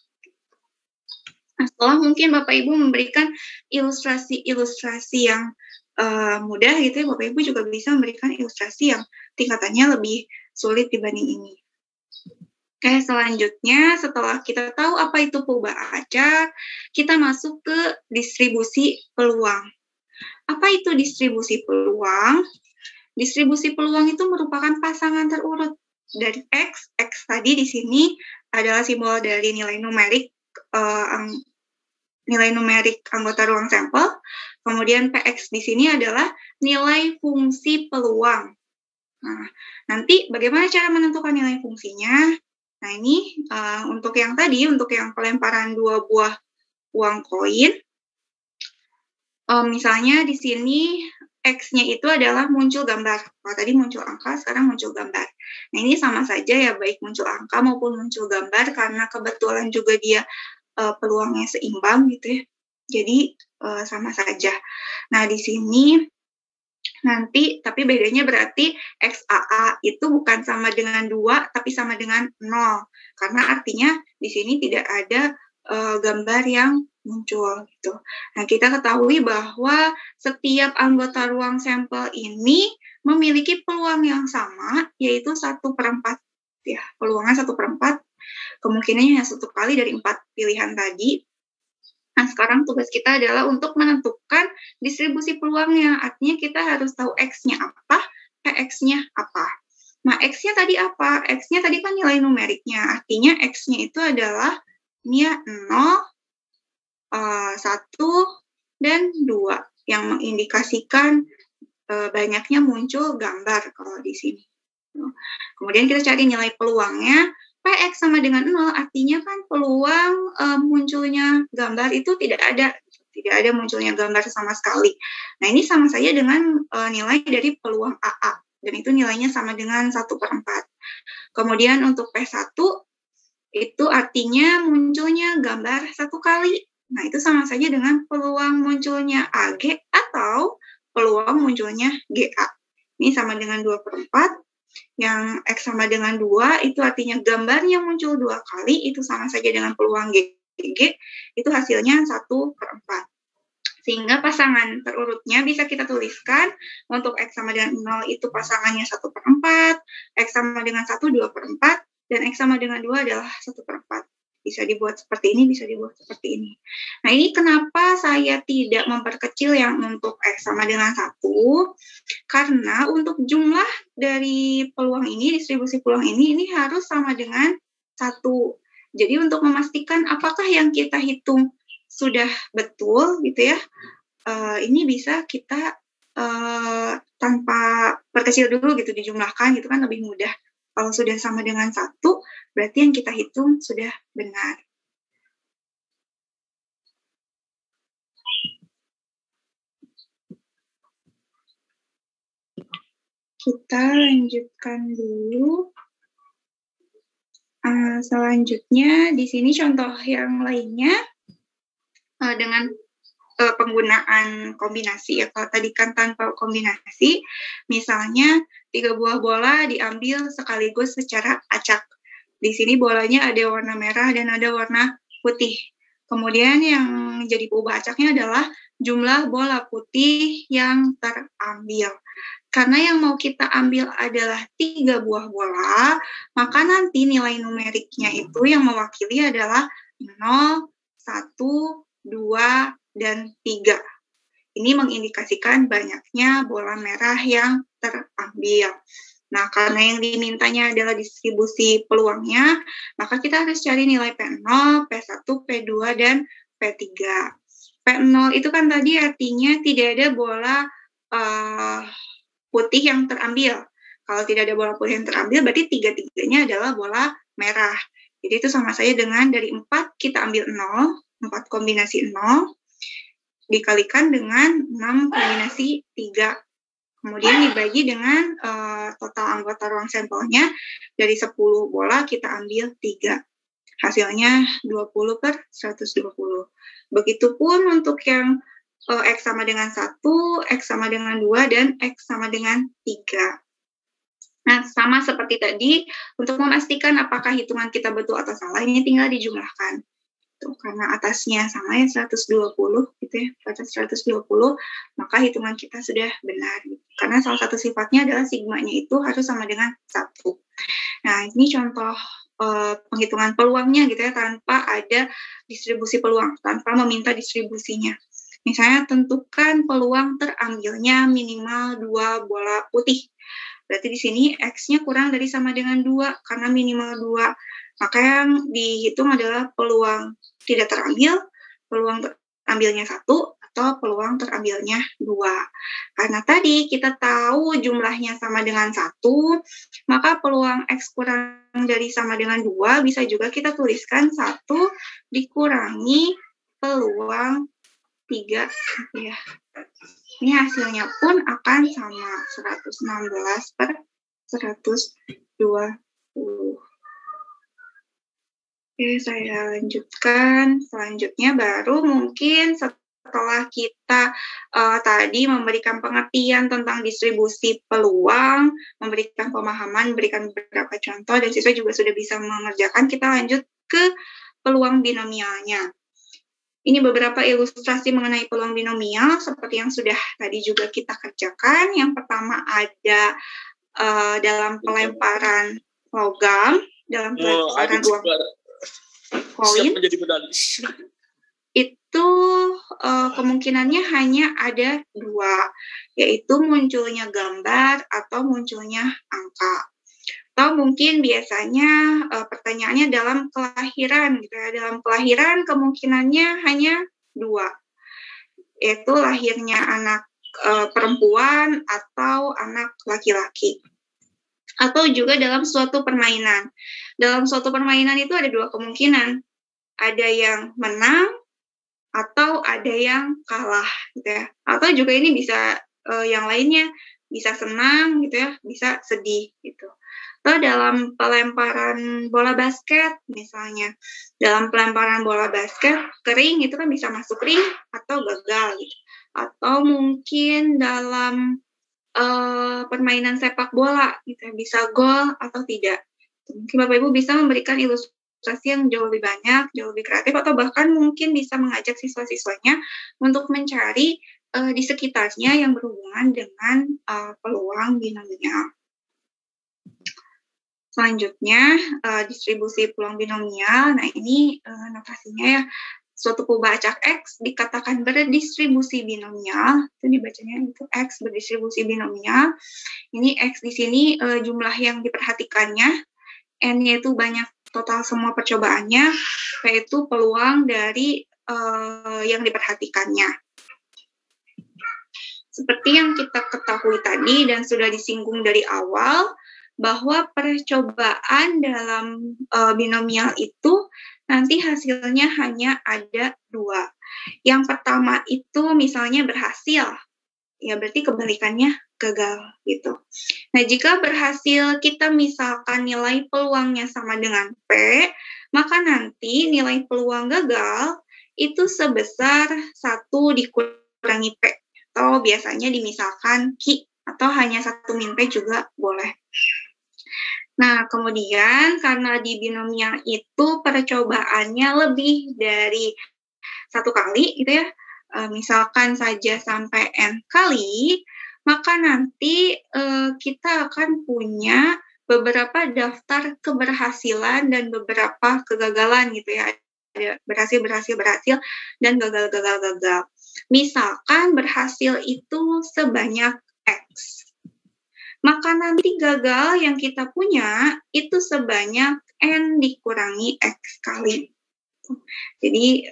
Nah, setelah mungkin Bapak Ibu memberikan ilustrasi-ilustrasi yang mudah gitu ya, Bapak Ibu juga bisa memberikan ilustrasi yang tingkatannya lebih sulit dibanding ini. Oke, selanjutnya setelah kita tahu apa itu peubah acak, kita masuk ke distribusi peluang. Apa itu distribusi peluang? Distribusi peluang itu merupakan pasangan terurut dari X. X tadi di sini adalah simbol dari nilai numerik anggota ruang sampel. Kemudian PX di sini adalah nilai fungsi peluang. Nah, nanti bagaimana cara menentukan nilai fungsinya? Nah, ini untuk yang tadi, untuk yang pelemparan 2 buah uang koin, misalnya di sini X-nya itu adalah muncul gambar. Kalau tadi muncul angka, sekarang muncul gambar. Nah, ini sama saja ya, baik muncul angka maupun muncul gambar, karena kebetulan juga dia peluangnya seimbang gitu ya. Jadi, sama saja. Nah, di sini nanti, tapi bedanya berarti XAA itu bukan sama dengan 2, tapi sama dengan 0. Karena artinya di sini tidak ada gambar yang muncul gitu. Nah, kita ketahui bahwa setiap anggota ruang sampel ini memiliki peluang yang sama, yaitu 1/4 ya. Peluangnya 1/4, kemungkinannya hanya 1 kali dari 4 pilihan tadi. Nah, sekarang tugas kita adalah untuk menentukan distribusi peluangnya. Artinya kita harus tahu X-nya apa, PX-nya apa. Nah, X-nya tadi apa? X-nya tadi kan nilai numeriknya. Artinya X-nya itu adalah ini ya 0, 1, dan 2 yang mengindikasikan banyaknya muncul gambar kalau di sini. Kemudian kita cari nilai peluangnya. PX sama dengan 0, artinya kan peluang munculnya gambar itu tidak ada munculnya gambar sama sekali. Nah, ini sama saja dengan nilai dari peluang AA, dan itu nilainya sama dengan 1/4. Kemudian untuk P1, itu artinya munculnya gambar 1 kali. Nah, itu sama saja dengan peluang munculnya AG atau peluang munculnya GA. Ini sama dengan 2/4. Yang X sama dengan 2, itu artinya gambarnya muncul 2 kali, itu sama saja dengan peluang GG, itu hasilnya 1/4. Sehingga pasangan terurutnya bisa kita tuliskan, untuk X sama dengan 0 itu pasangannya 1/4, X sama dengan 1, 2/4, dan X sama dengan 2 adalah 1/4. Bisa dibuat seperti ini, bisa dibuat seperti ini. Nah, ini kenapa saya tidak memperkecil yang untuk X sama dengan 1, karena untuk jumlah dari peluang ini, distribusi peluang ini harus sama dengan 1. Jadi untuk memastikan apakah yang kita hitung sudah betul gitu ya, ini bisa kita tanpa perkecil dulu gitu, dijumlahkan gitu kan lebih mudah. Kalau sudah sama dengan 1, berarti yang kita hitung sudah benar. Kita lanjutkan dulu. Selanjutnya di sini contoh yang lainnya dengan penggunaan kombinasi ya. Kalau tadi kan tanpa kombinasi, misalnya 3 buah bola diambil sekaligus secara acak. Di sini bolanya ada warna merah dan ada warna putih. Kemudian yang jadi peubah acaknya adalah jumlah bola putih yang terambil. Karena yang mau kita ambil adalah 3 buah bola, maka nanti nilai numeriknya itu yang mewakili adalah 0, 1, 2, dan 3. Ini mengindikasikan banyaknya bola merah yang terambil. Nah, karena yang dimintanya adalah distribusi peluangnya, maka kita harus cari nilai P0, P1, P2, dan P3. P0 itu kan tadi artinya tidak ada bola putih yang terambil. Kalau tidak ada bola putih yang terambil, berarti 3-3-nya adalah bola merah. Jadi itu sama saja dengan dari 4 kita ambil 0, 4 kombinasi 0, dikalikan dengan 6 kombinasi 3. Kemudian dibagi dengan total anggota ruang sampelnya, dari 10 bola kita ambil 3. Hasilnya 20/120. Begitupun untuk yang X sama dengan 1, X sama dengan 2, dan X sama dengan 3. Nah, sama seperti tadi, untuk memastikan apakah hitungan kita betul atau salah, ini tinggal dijumlahkan. Tuh, karena atasnya sama ya, 120, gitu ya, atas 120, maka hitungan kita sudah benar. Karena salah satu sifatnya adalah sigmanya itu harus sama dengan 1. Nah, ini contoh penghitungan peluangnya gitu ya, tanpa ada distribusi peluang, tanpa meminta distribusinya. Misalnya tentukan peluang terambilnya minimal 2 bola putih. Berarti di sini X-nya kurang dari sama dengan 2 karena minimal 2. Maka yang dihitung adalah peluang tidak terambil, peluang terambilnya 1, atau peluang terambilnya 2. Karena tadi kita tahu jumlahnya sama dengan 1, maka peluang X kurang dari sama dengan 2 bisa juga kita tuliskan 1 dikurangi peluang 3 ya. Ini hasilnya pun akan sama 116/120. Oke, saya lanjutkan. Selanjutnya baru mungkin setelah kita tadi memberikan pengertian tentang distribusi peluang, memberikan pemahaman, memberikan beberapa contoh, dan siswa juga sudah bisa mengerjakan, kita lanjut ke peluang binomialnya. Ini beberapa ilustrasi mengenai peluang binomial seperti yang sudah tadi juga kita kerjakan. Yang pertama ada dalam pelemparan logam, dalam pelemparan uang koin. Itu kemungkinannya hanya ada 2, yaitu munculnya gambar atau munculnya angka. Atau mungkin biasanya pertanyaannya dalam kelahiran, gitu ya. Dalam kelahiran kemungkinannya hanya 2, yaitu lahirnya anak perempuan atau anak laki-laki. Atau juga dalam suatu permainan. Dalam suatu permainan itu ada 2 kemungkinan. Ada yang menang atau ada yang kalah, gitu ya. Atau juga ini bisa yang lainnya, bisa senang, gitu ya, bisa sedih, gitu. Atau dalam pelemparan bola basket misalnya. Dalam pelemparan bola basket, kering itu kan bisa masuk ring atau gagal gitu. Atau mungkin dalam permainan sepak bola gitu, bisa gol atau tidak. Mungkin Bapak Ibu bisa memberikan ilustrasi yang jauh lebih banyak, jauh lebih kreatif, atau bahkan mungkin bisa mengajak siswa-siswanya untuk mencari di sekitarnya yang berhubungan dengan peluang binomial. Selanjutnya, distribusi peluang binomial. Nah, ini notasinya ya. Suatu peubah acak X dikatakan berdistribusi binomial. Itu dibacanya itu X berdistribusi binomial. Ini X di sini jumlah yang diperhatikannya. N-nya itu banyak total semua percobaannya, P itu peluang dari yang diperhatikannya. Seperti yang kita ketahui tadi dan sudah disinggung dari awal, bahwa percobaan dalam binomial itu nanti hasilnya hanya ada 2. Yang pertama itu misalnya berhasil, ya berarti kebalikannya gagal gitu. Nah, jika berhasil kita misalkan nilai peluangnya sama dengan P, maka nanti nilai peluang gagal itu sebesar 1 dikurangi P, atau biasanya dimisalkan Q, atau hanya 1 min P juga boleh. Nah, kemudian karena di binomial itu percobaannya lebih dari 1 kali gitu ya, misalkan saja sampai N kali, maka nanti kita akan punya beberapa daftar keberhasilan dan beberapa kegagalan gitu ya. Ada berhasil, dan gagal. Misalkan berhasil itu sebanyak X. Maka nanti gagal yang kita punya itu sebanyak N dikurangi X kali. Jadi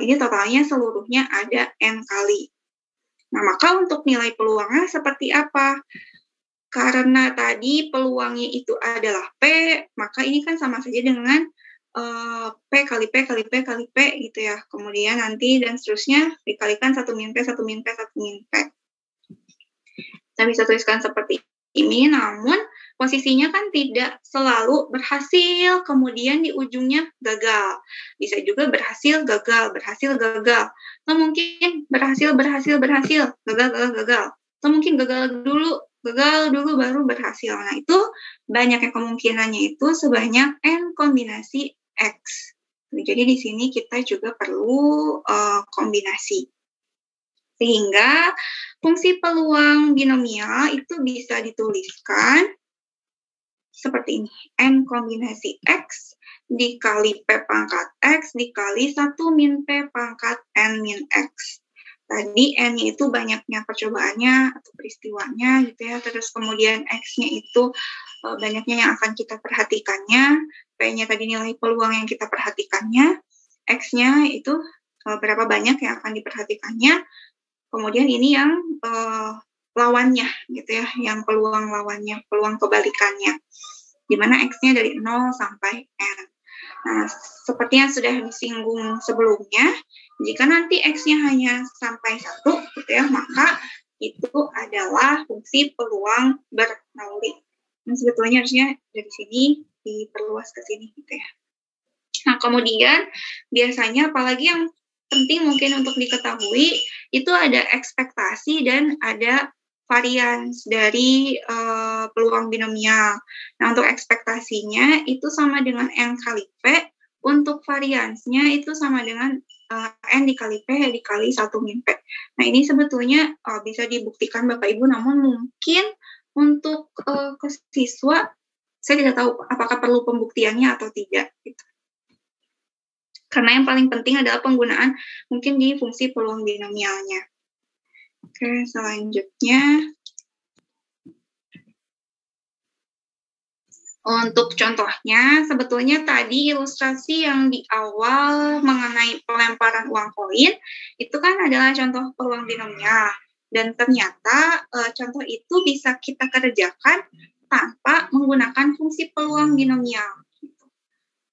ini totalnya seluruhnya ada N kali. Nah, maka untuk nilai peluangnya seperti apa? Karena tadi peluangnya itu adalah P, maka ini kan sama saja dengan P kali P kali P kali P gitu ya. Kemudian nanti dan seterusnya dikalikan 1 min P, 1 min P, 1 min P. Kita bisa tuliskan seperti ini, namun posisinya kan tidak selalu berhasil, kemudian di ujungnya gagal. Bisa juga berhasil, gagal. Atau mungkin berhasil, gagal. Atau mungkin gagal dulu baru berhasil. Nah, itu banyaknya kemungkinannya itu sebanyak N kombinasi X. Jadi di sini kita juga perlu kombinasi. Sehingga fungsi peluang binomial itu bisa dituliskan seperti ini. N kombinasi X dikali P pangkat X dikali 1 min P pangkat N min X. Tadi N-nya itu banyaknya percobaannya atau peristiwanya gitu ya. Terus kemudian X-nya itu banyaknya yang akan kita perhatikannya. P-nya tadi nilai peluang yang kita perhatikannya. X-nya itu berapa banyak yang akan diperhatikannya. Kemudian ini yang lawannya gitu ya, yang peluang lawannya, peluang kebalikannya. Di mana X-nya dari 0 sampai N. Nah, seperti yang sudah disinggung sebelumnya, jika nanti X-nya hanya sampai 1 gitu ya, maka itu adalah fungsi peluang Bernoulli. Nah, sebetulnya harusnya dari sini diperluas ke sini gitu ya. Nah, kemudian biasanya apalagi yang penting mungkin untuk diketahui, itu ada ekspektasi dan ada varians dari peluang binomial. Nah, untuk ekspektasinya itu sama dengan N kali P, untuk variansnya itu sama dengan N dikali P dikali 1 min P. Nah, ini sebetulnya bisa dibuktikan Bapak Ibu, namun mungkin untuk ke siswa, saya tidak tahu apakah perlu pembuktiannya atau tidak. Gitu. Karena yang paling penting adalah penggunaan mungkin di fungsi peluang binomialnya. Oke, selanjutnya. Untuk contohnya, sebetulnya tadi ilustrasi yang di awal mengenai pelemparan uang koin, itu kan adalah contoh peluang binomial. Dan ternyata contoh itu bisa kita kerjakan tanpa menggunakan fungsi peluang binomial.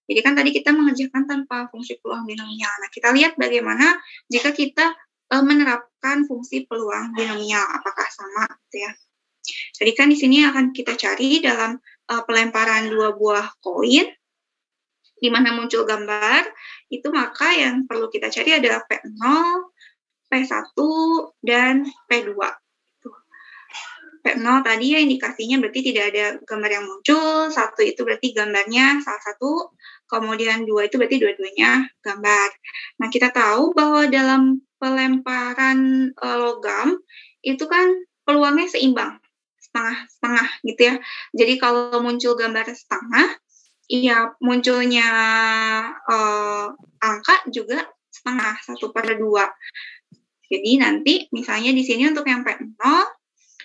Jadi kan tadi kita mengerjakan tanpa fungsi peluang binomial. Nah, kita lihat bagaimana jika kita menerapkan fungsi peluang binomial, apakah sama gitu ya. Jadi kan di sini akan kita cari dalam pelemparan 2 buah koin, di mana muncul gambar, itu maka yang perlu kita cari adalah P0, P1, dan P2. P0 tadi ya indikasinya berarti tidak ada gambar yang muncul, 1 itu berarti gambarnya salah satu, kemudian 2 itu berarti dua-duanya gambar. Nah, kita tahu bahwa dalam pelemparan logam itu kan peluangnya seimbang, setengah-setengah gitu ya. Jadi kalau muncul gambar setengah, ya munculnya angka juga setengah, 1/2. Jadi nanti misalnya di sini untuk yang P0,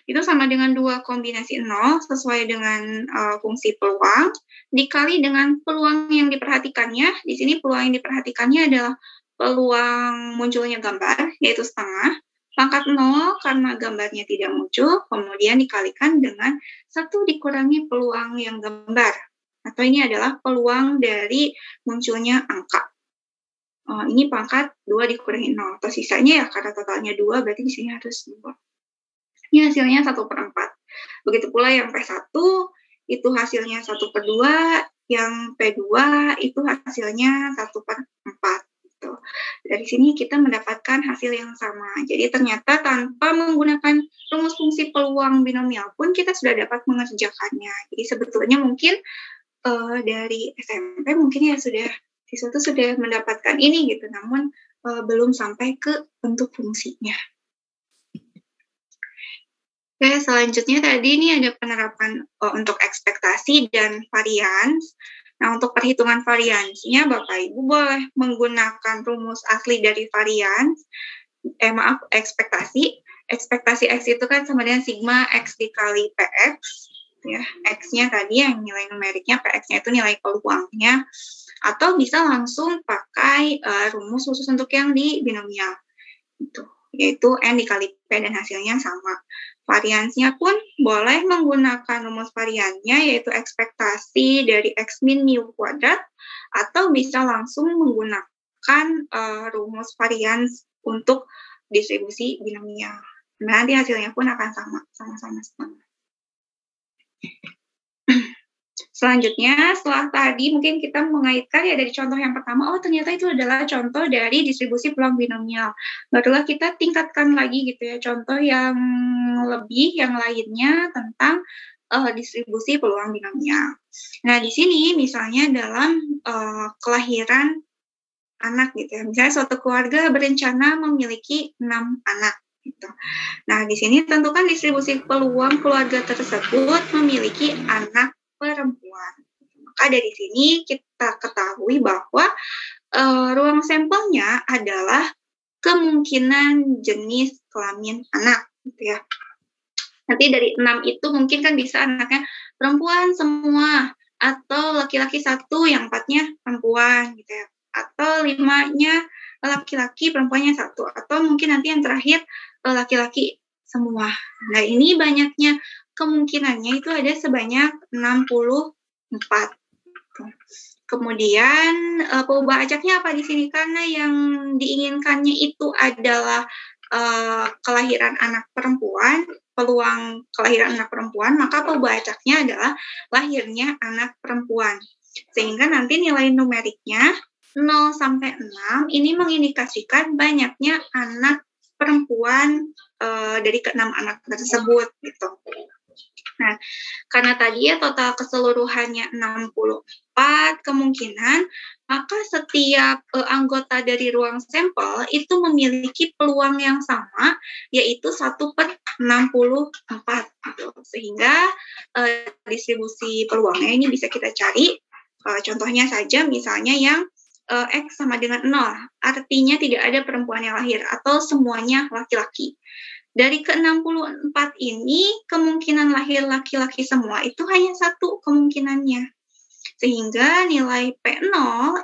itu sama dengan 2 kombinasi 0 sesuai dengan fungsi peluang dikali dengan peluang yang diperhatikannya. Di sini peluang yang diperhatikannya adalah peluang munculnya gambar, yaitu setengah, pangkat 0 karena gambarnya tidak muncul, kemudian dikalikan dengan 1 dikurangi peluang yang gambar, atau ini adalah peluang dari munculnya angka. Ini pangkat 2 dikurangi 0, atau sisanya ya karena totalnya 2, berarti di sini harus 2. Ini hasilnya 1/4. Begitu pula yang P1, itu hasilnya 1/2, yang P2 itu hasilnya 1/4. Dari sini kita mendapatkan hasil yang sama. Jadi ternyata tanpa menggunakan rumus fungsi peluang binomial pun kita sudah dapat mengerjakannya. Jadi sebetulnya mungkin dari SMP mungkin ya siswa itu sudah mendapatkan ini gitu, namun belum sampai ke bentuk fungsinya. Oke, selanjutnya tadi ini ada penerapan untuk ekspektasi dan varians. Nah, untuk perhitungan variansnya, Bapak Ibu boleh menggunakan rumus asli dari varians, ekspektasi. Ekspektasi X itu kan sama dengan sigma X dikali PX, ya. X-nya tadi yang nilai numeriknya, PX-nya itu nilai peluangnya, atau bisa langsung pakai rumus khusus untuk yang di binomial, yaitu N dikali P dan hasilnya sama. Variansnya pun boleh menggunakan rumus variannya, yaitu ekspektasi dari X min mu kuadrat, atau bisa langsung menggunakan rumus varians untuk distribusi binomial. Nanti hasilnya pun akan sama-sama setengah. Selanjutnya, setelah tadi mungkin kita mengaitkan ya dari contoh yang pertama, ternyata itu adalah contoh dari distribusi peluang binomial. Barulah kita tingkatkan lagi gitu ya, contoh yang lebih, yang lainnya tentang distribusi peluang binomial. Nah, di sini misalnya dalam kelahiran anak gitu ya, misalnya suatu keluarga berencana memiliki 6 anak. Gitu. Nah, di sini tentukan distribusi peluang keluarga tersebut memiliki anak perempuan. Maka dari sini kita ketahui bahwa ruang sampelnya adalah kemungkinan jenis kelamin anak, gitu ya. Nanti dari 6 itu mungkin kan bisa anaknya perempuan semua, atau laki-laki 1 yang 4-nya perempuan, gitu ya. Atau 5-nya laki-laki, perempuannya 1, atau mungkin nanti yang terakhir laki-laki semua. Nah, ini banyaknya kemungkinannya itu ada sebanyak 64. Kemudian perubahan acaknya apa di sini? Karena yang diinginkannya itu adalah kelahiran anak perempuan, peluang kelahiran anak perempuan, maka perubahan acaknya adalah lahirnya anak perempuan. Sehingga nanti nilai numeriknya 0 sampai 6 ini mengindikasikan banyaknya anak perempuan dari ke-6 anak tersebut gitu. Nah, karena tadi ya total keseluruhannya 64 kemungkinan, maka setiap anggota dari ruang sampel itu memiliki peluang yang sama, yaitu 1/64 gitu. Sehingga distribusi peluangnya ini bisa kita cari. Contohnya saja misalnya yang X sama dengan 0, artinya tidak ada perempuan yang lahir atau semuanya laki-laki. Dari ke-64 ini, kemungkinan lahir laki-laki semua itu hanya 1 kemungkinannya. Sehingga nilai P0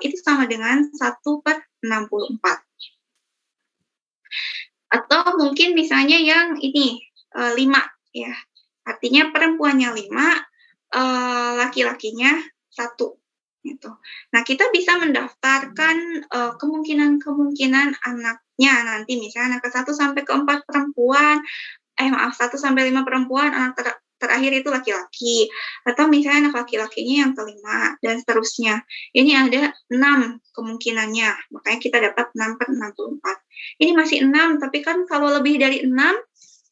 itu sama dengan 1/64. Atau mungkin misalnya yang ini, 5, ya. Artinya perempuannya 5, laki-lakinya 1. Gitu. Nah, kita bisa mendaftarkan kemungkinan-kemungkinan anaknya nanti, misalnya anak ke-1 sampai ke-4 perempuan, 1 sampai 5 perempuan, anak terakhir itu laki-laki, atau misalnya anak laki-lakinya yang ke-5, dan seterusnya. Ini ada 6 kemungkinannya, makanya kita dapat 6/64. Ini masih 6, tapi kan kalau lebih dari 6,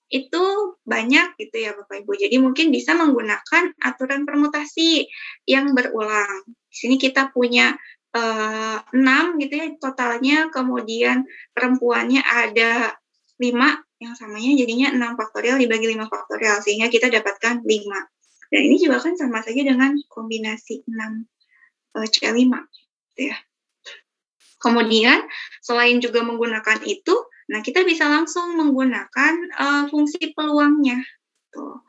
itu banyak gitu ya Bapak Ibu. Jadi mungkin bisa menggunakan aturan permutasi yang berulang. Di sini kita punya 6 gitu ya totalnya, kemudian perempuannya ada 5, yang samanya jadinya 6 faktorial dibagi 5 faktorial, sehingga kita dapatkan 5. Dan ini juga kan sama saja dengan kombinasi 6 C5 gitu ya. Kemudian selain juga menggunakan itu, nah kita bisa langsung menggunakan fungsi peluangnya. Tuh.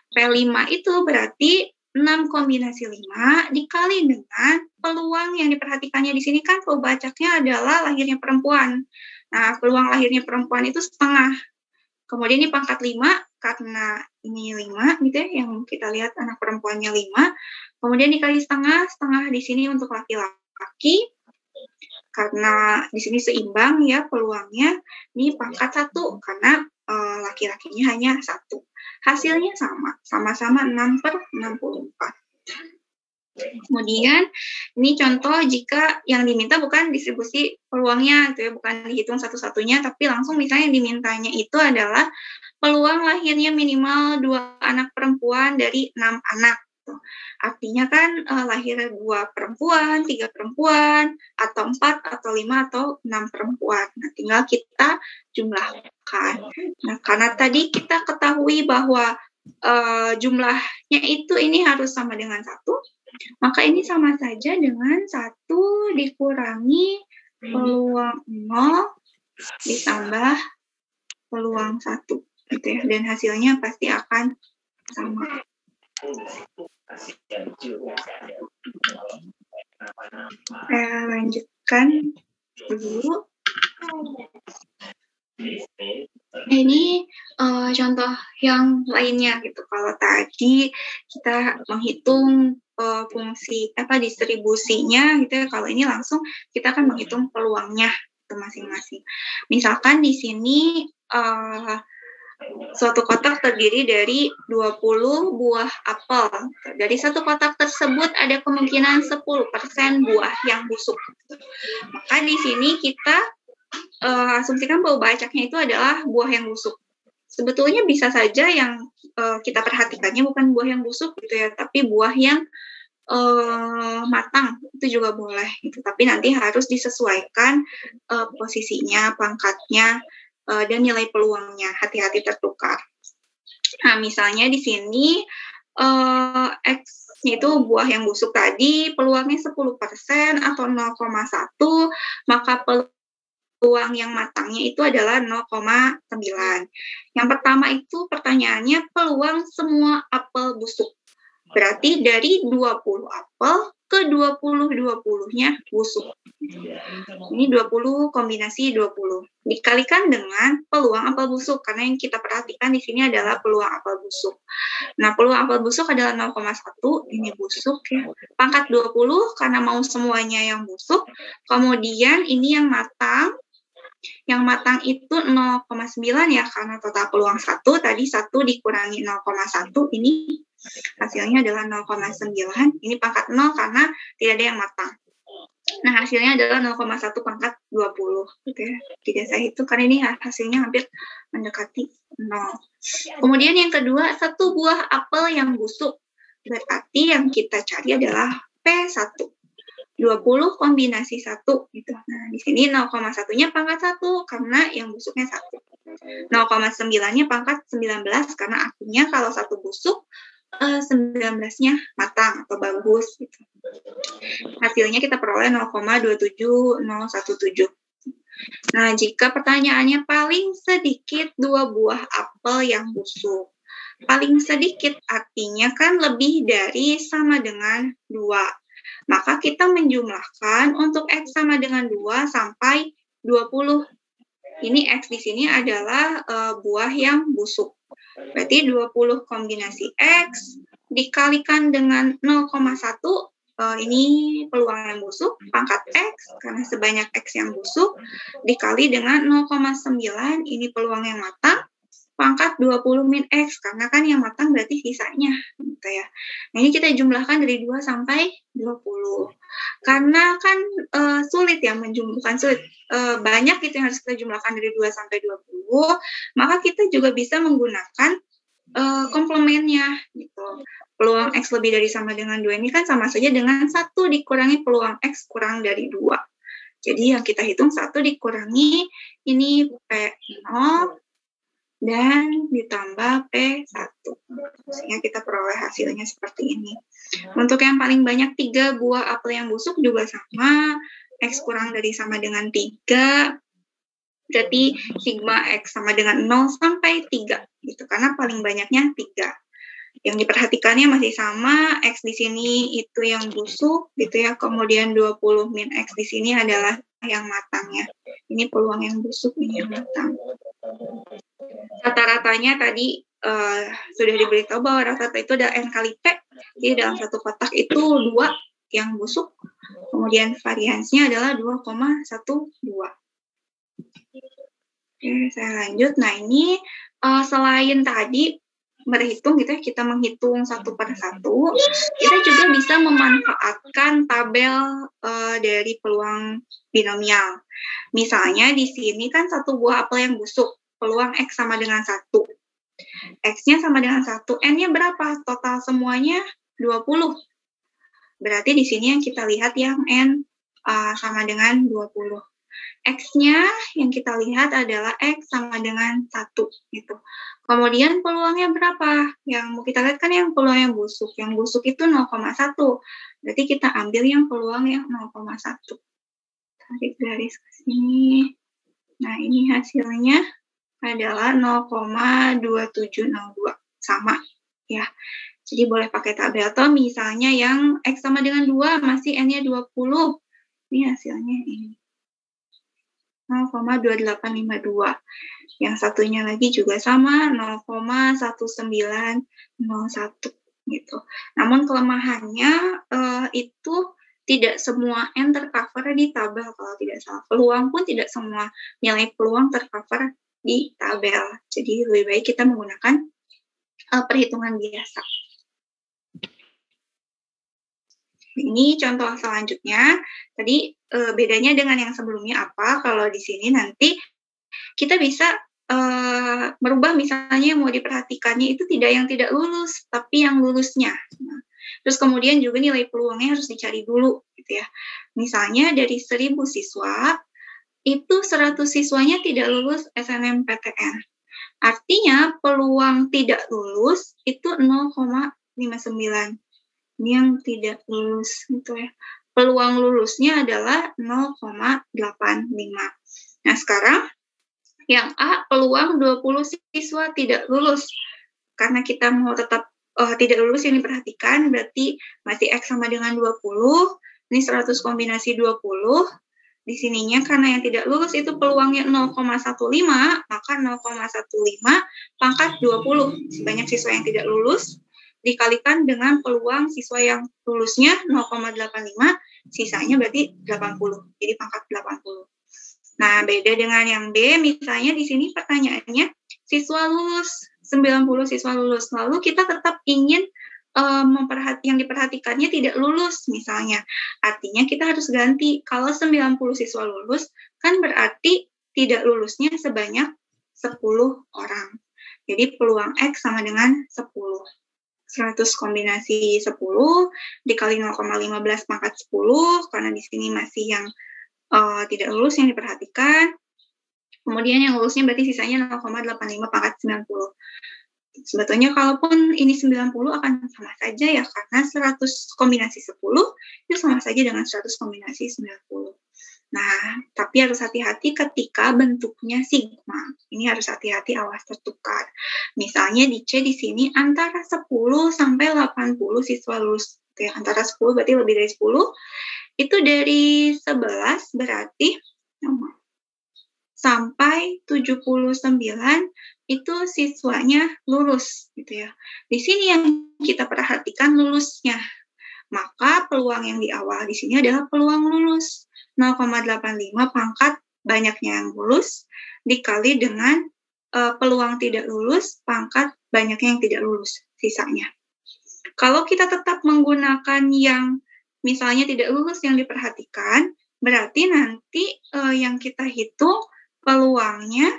P5 itu berarti 6 kombinasi 5 dikali dengan peluang yang diperhatikannya di sini kan pembacaknya adalah lahirnya perempuan. Nah, peluang lahirnya perempuan itu setengah. Kemudian ini pangkat 5, karena ini 5 gitu ya, yang kita lihat anak perempuannya 5. Kemudian dikali setengah di sini untuk laki-laki. Karena di sini seimbang ya peluangnya, ini pangkat 1 karena laki-lakinya hanya 1. Hasilnya sama-sama 6/64. Kemudian ini contoh jika yang diminta bukan distribusi peluangnya, gitu ya, bukan dihitung satu-satunya, tapi langsung misalnya yang dimintanya itu adalah peluang lahirnya minimal 2 anak perempuan dari 6 anak. Artinya kan lahir 2 perempuan, 3 perempuan, atau 4, atau 5, atau 6 perempuan. Nah, tinggal kita jumlahkan. Nah, karena tadi kita ketahui bahwa jumlahnya itu ini harus sama dengan 1, maka ini sama saja dengan 1 dikurangi peluang 0 ditambah peluang 1. Gitu ya. Dan hasilnya pasti akan sama. Saya lanjutkan dulu. Ini contoh yang lainnya gitu. Kalau tadi kita menghitung fungsi distribusinya gitu ya. Kalau ini langsung kita akan menghitung peluangnya itu masing-masing. Misalkan di sini suatu kotak terdiri dari 20 buah apel. Dari satu kotak tersebut ada kemungkinan 10% buah yang busuk. Maka di sini kita asumsikan bahwa bacaknya itu adalah buah yang busuk. Sebetulnya bisa saja yang kita perhatikannya bukan buah yang busuk gitu ya, tapi buah yang matang itu juga boleh gitu. Tapi nanti harus disesuaikan posisinya, pangkatnya, dan nilai peluangnya, hati-hati tertukar. Nah, misalnya di sini X-nya itu buah yang busuk tadi, peluangnya 10% atau 0,1, maka peluang yang matangnya itu adalah 0,9. Yang pertama itu pertanyaannya peluang semua apel busuk. Berarti dari 20 apel ke 20-20-nya busuk. Ini 20 kombinasi 20. Dikalikan dengan peluang apel busuk, karena yang kita perhatikan di sini adalah peluang apel busuk. Nah, peluang apel busuk adalah 0,1, ini busuk ya. Pangkat 20 karena mau semuanya yang busuk. Kemudian ini yang matang. Yang matang itu 0,9 ya, karena total peluang 1, tadi 1 dikurangi 0,1, ini hasilnya adalah 0,9. Ini pangkat 0 karena tidak ada yang matang. Nah, hasilnya adalah 0,1 pangkat 20. Gitu ya. Tidak saya hitung karena ini hasilnya hampir mendekati 0. Kemudian yang kedua, 1 buah apel yang busuk. Berarti yang kita cari adalah P1. 20 kombinasi 1 gitu. Nah, di sini 0,1-nya pangkat 1 karena yang busuknya 1. 0,9-nya pangkat 19 karena artinya kalau 1 busuk 19-nya matang atau bagus gitu. Hasilnya kita peroleh 0,27017. Nah, jika pertanyaannya paling sedikit 2 buah apel yang busuk. Paling sedikit artinya kan lebih dari sama dengan 2. Maka kita menjumlahkan untuk X sama dengan 2 sampai 20. Ini X di sini adalah buah yang busuk. Berarti 20 kombinasi X dikalikan dengan 0,1, ini peluang yang busuk, pangkat X, karena sebanyak X yang busuk, dikali dengan 0,9, ini peluang yang matang, pangkat 20 min X, karena kan yang matang berarti sisanya. Gitu ya. Nah, ini kita jumlahkan dari 2 sampai 20. Karena kan sulit ya menjumlahkan, sulit. Banyak gitu yang harus kita jumlahkan dari 2 sampai 20, maka kita juga bisa menggunakan komplemennya gitu. Peluang X lebih dari sama dengan 2 ini kan sama saja dengan 1 dikurangi peluang X kurang dari 2. Jadi yang kita hitung 1 dikurangi ini P0 dan ditambah P1. Sehingga kita peroleh hasilnya seperti ini. Untuk yang paling banyak 3 buah apel yang busuk juga sama. X kurang dari sama dengan 3. Berarti sigma X sama dengan 0 sampai 3 gitu, karena paling banyaknya 3. Yang diperhatikannya masih sama, X di sini itu yang busuk gitu ya, kemudian 20 min X di sini adalah yang matangnya. Ini peluang yang busuk, ini yang matang. Rata-ratanya tadi sudah diberitahu bahwa rata-rata itu ada N kali P, jadi dalam satu kotak itu 2 yang busuk, kemudian variansinya adalah 2,12. Oke, saya lanjut. Nah, ini selain tadi berhitung gitu ya, kita menghitung satu per satu, kita juga bisa memanfaatkan tabel dari peluang binomial. Misalnya di sini kan satu buah apel yang busuk, peluang X sama dengan 1. X-nya sama dengan 1, N-nya berapa? Total semuanya 20. Berarti di sini yang kita lihat yang N sama dengan 20. X-nya yang kita lihat adalah X sama dengan 1 gitu. Kemudian peluangnya berapa? Yang mau kita lihat kan yang peluang yang busuk. Yang busuk itu 0,1. Berarti kita ambil yang peluang yang 0,1. Tarik garis ke sini. Nah, ini hasilnya adalah 0,2702. Sama ya. Jadi boleh pakai tabel, atau misalnya yang X sama dengan 2 masih N-nya 20. Ini hasilnya ini. 0,2852. Yang satunya lagi juga sama, 0,1901 gitu. Namun kelemahannya itu tidak semua N tercover di tabel kalau tidak salah. Peluang pun tidak semua nilai peluang tercover di tabel. Jadi lebih baik kita menggunakan perhitungan biasa. Ini contoh selanjutnya. Tadi bedanya dengan yang sebelumnya apa? Kalau di sini nanti kita bisa merubah, misalnya yang mau diperhatikannya itu tidak yang tidak lulus, tapi yang lulusnya. Nah, terus kemudian juga nilai peluangnya harus dicari dulu, gitu ya. Misalnya dari 1000 siswa, itu 100 siswanya tidak lulus SNMPTN. Artinya peluang tidak lulus itu 0,59. Ini yang tidak lulus gitu ya. Peluang lulusnya adalah 0,85. Nah, sekarang yang A, peluang 20 siswa tidak lulus. Karena kita mau tetap tidak lulus yang diperhatikan, berarti masih X sama dengan 20. Ini 100 kombinasi 20. Di sininya karena yang tidak lulus itu peluangnya 0,15, maka 0,15 pangkat 20. Sebanyak siswa yang tidak lulus dikalikan dengan peluang siswa yang lulusnya 0,85, sisanya berarti 80. Jadi pangkat 80. Nah, beda dengan yang B, misalnya di sini pertanyaannya siswa lulus, 90 siswa lulus. Lalu kita tetap ingin yang diperhatikannya tidak lulus misalnya. Artinya kita harus ganti. Kalau 90 siswa lulus, kan berarti tidak lulusnya sebanyak 10 orang. Jadi peluang X sama dengan 10. 100 kombinasi 10 dikali 0,15 pangkat 10, karena di sini masih yang tidak lulus yang diperhatikan. Kemudian yang lulusnya berarti sisanya 0,85 pangkat 90. Sebetulnya kalaupun ini 90 akan sama saja ya, karena 100 kombinasi 10 itu sama saja dengan 100 kombinasi 90. Nah, tapi harus hati-hati ketika bentuknya sigma. Ini harus hati-hati, awas tertukar. Misalnya di C di sini antara 10 sampai 80 siswa lulus. Ya, antara 10 berarti lebih dari 10. Itu dari 11 berarti sampai 79 itu siswanya lulus gitu ya. Di sini yang kita perhatikan lulusnya. Maka peluang yang di awal di sini adalah peluang lulus. 0,85 pangkat banyaknya yang lulus dikali dengan peluang tidak lulus pangkat banyaknya yang tidak lulus sisanya. Kalau kita tetap menggunakan yang misalnya tidak lulus yang diperhatikan, berarti nanti yang kita hitung peluangnya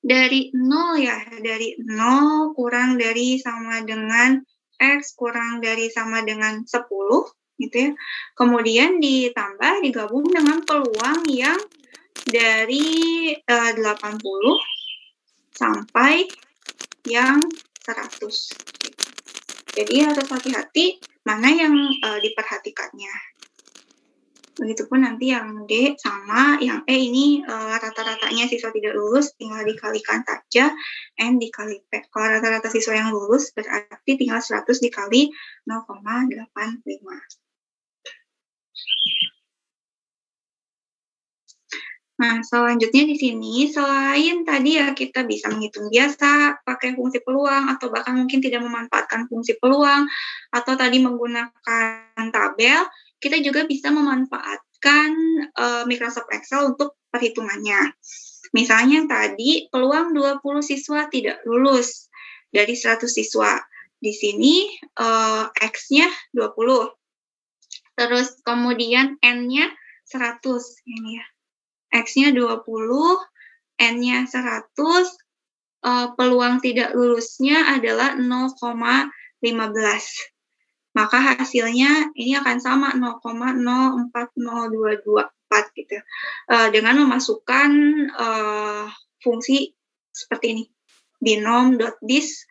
dari 0 ya, dari 0 kurang dari sama dengan X kurang dari sama dengan 10 gitu ya. Kemudian ditambah, digabung dengan peluang yang dari 80 sampai yang 100. Jadi harus hati-hati mana yang diperhatikannya. Begitupun nanti yang D sama, yang E ini rata-ratanya siswa tidak lulus, tinggal dikalikan saja, N dikali P. Kalau rata-rata siswa yang lulus, berarti tinggal 100 dikali 0,85. Nah, selanjutnya di sini, selain tadi ya kita bisa menghitung biasa, pakai fungsi peluang, atau bahkan mungkin tidak memanfaatkan fungsi peluang, atau tadi menggunakan tabel, kita juga bisa memanfaatkan Microsoft Excel untuk perhitungannya. Misalnya tadi, peluang 20 siswa tidak lulus dari 100 siswa. Di sini, X-nya 20. Terus kemudian N-nya 100, ini ya. X-nya 20, N-nya 100, peluang tidak lulusnya adalah 0,15. Maka hasilnya ini akan sama 0,040224 gitu. Dengan memasukkan fungsi seperti ini. binom.dis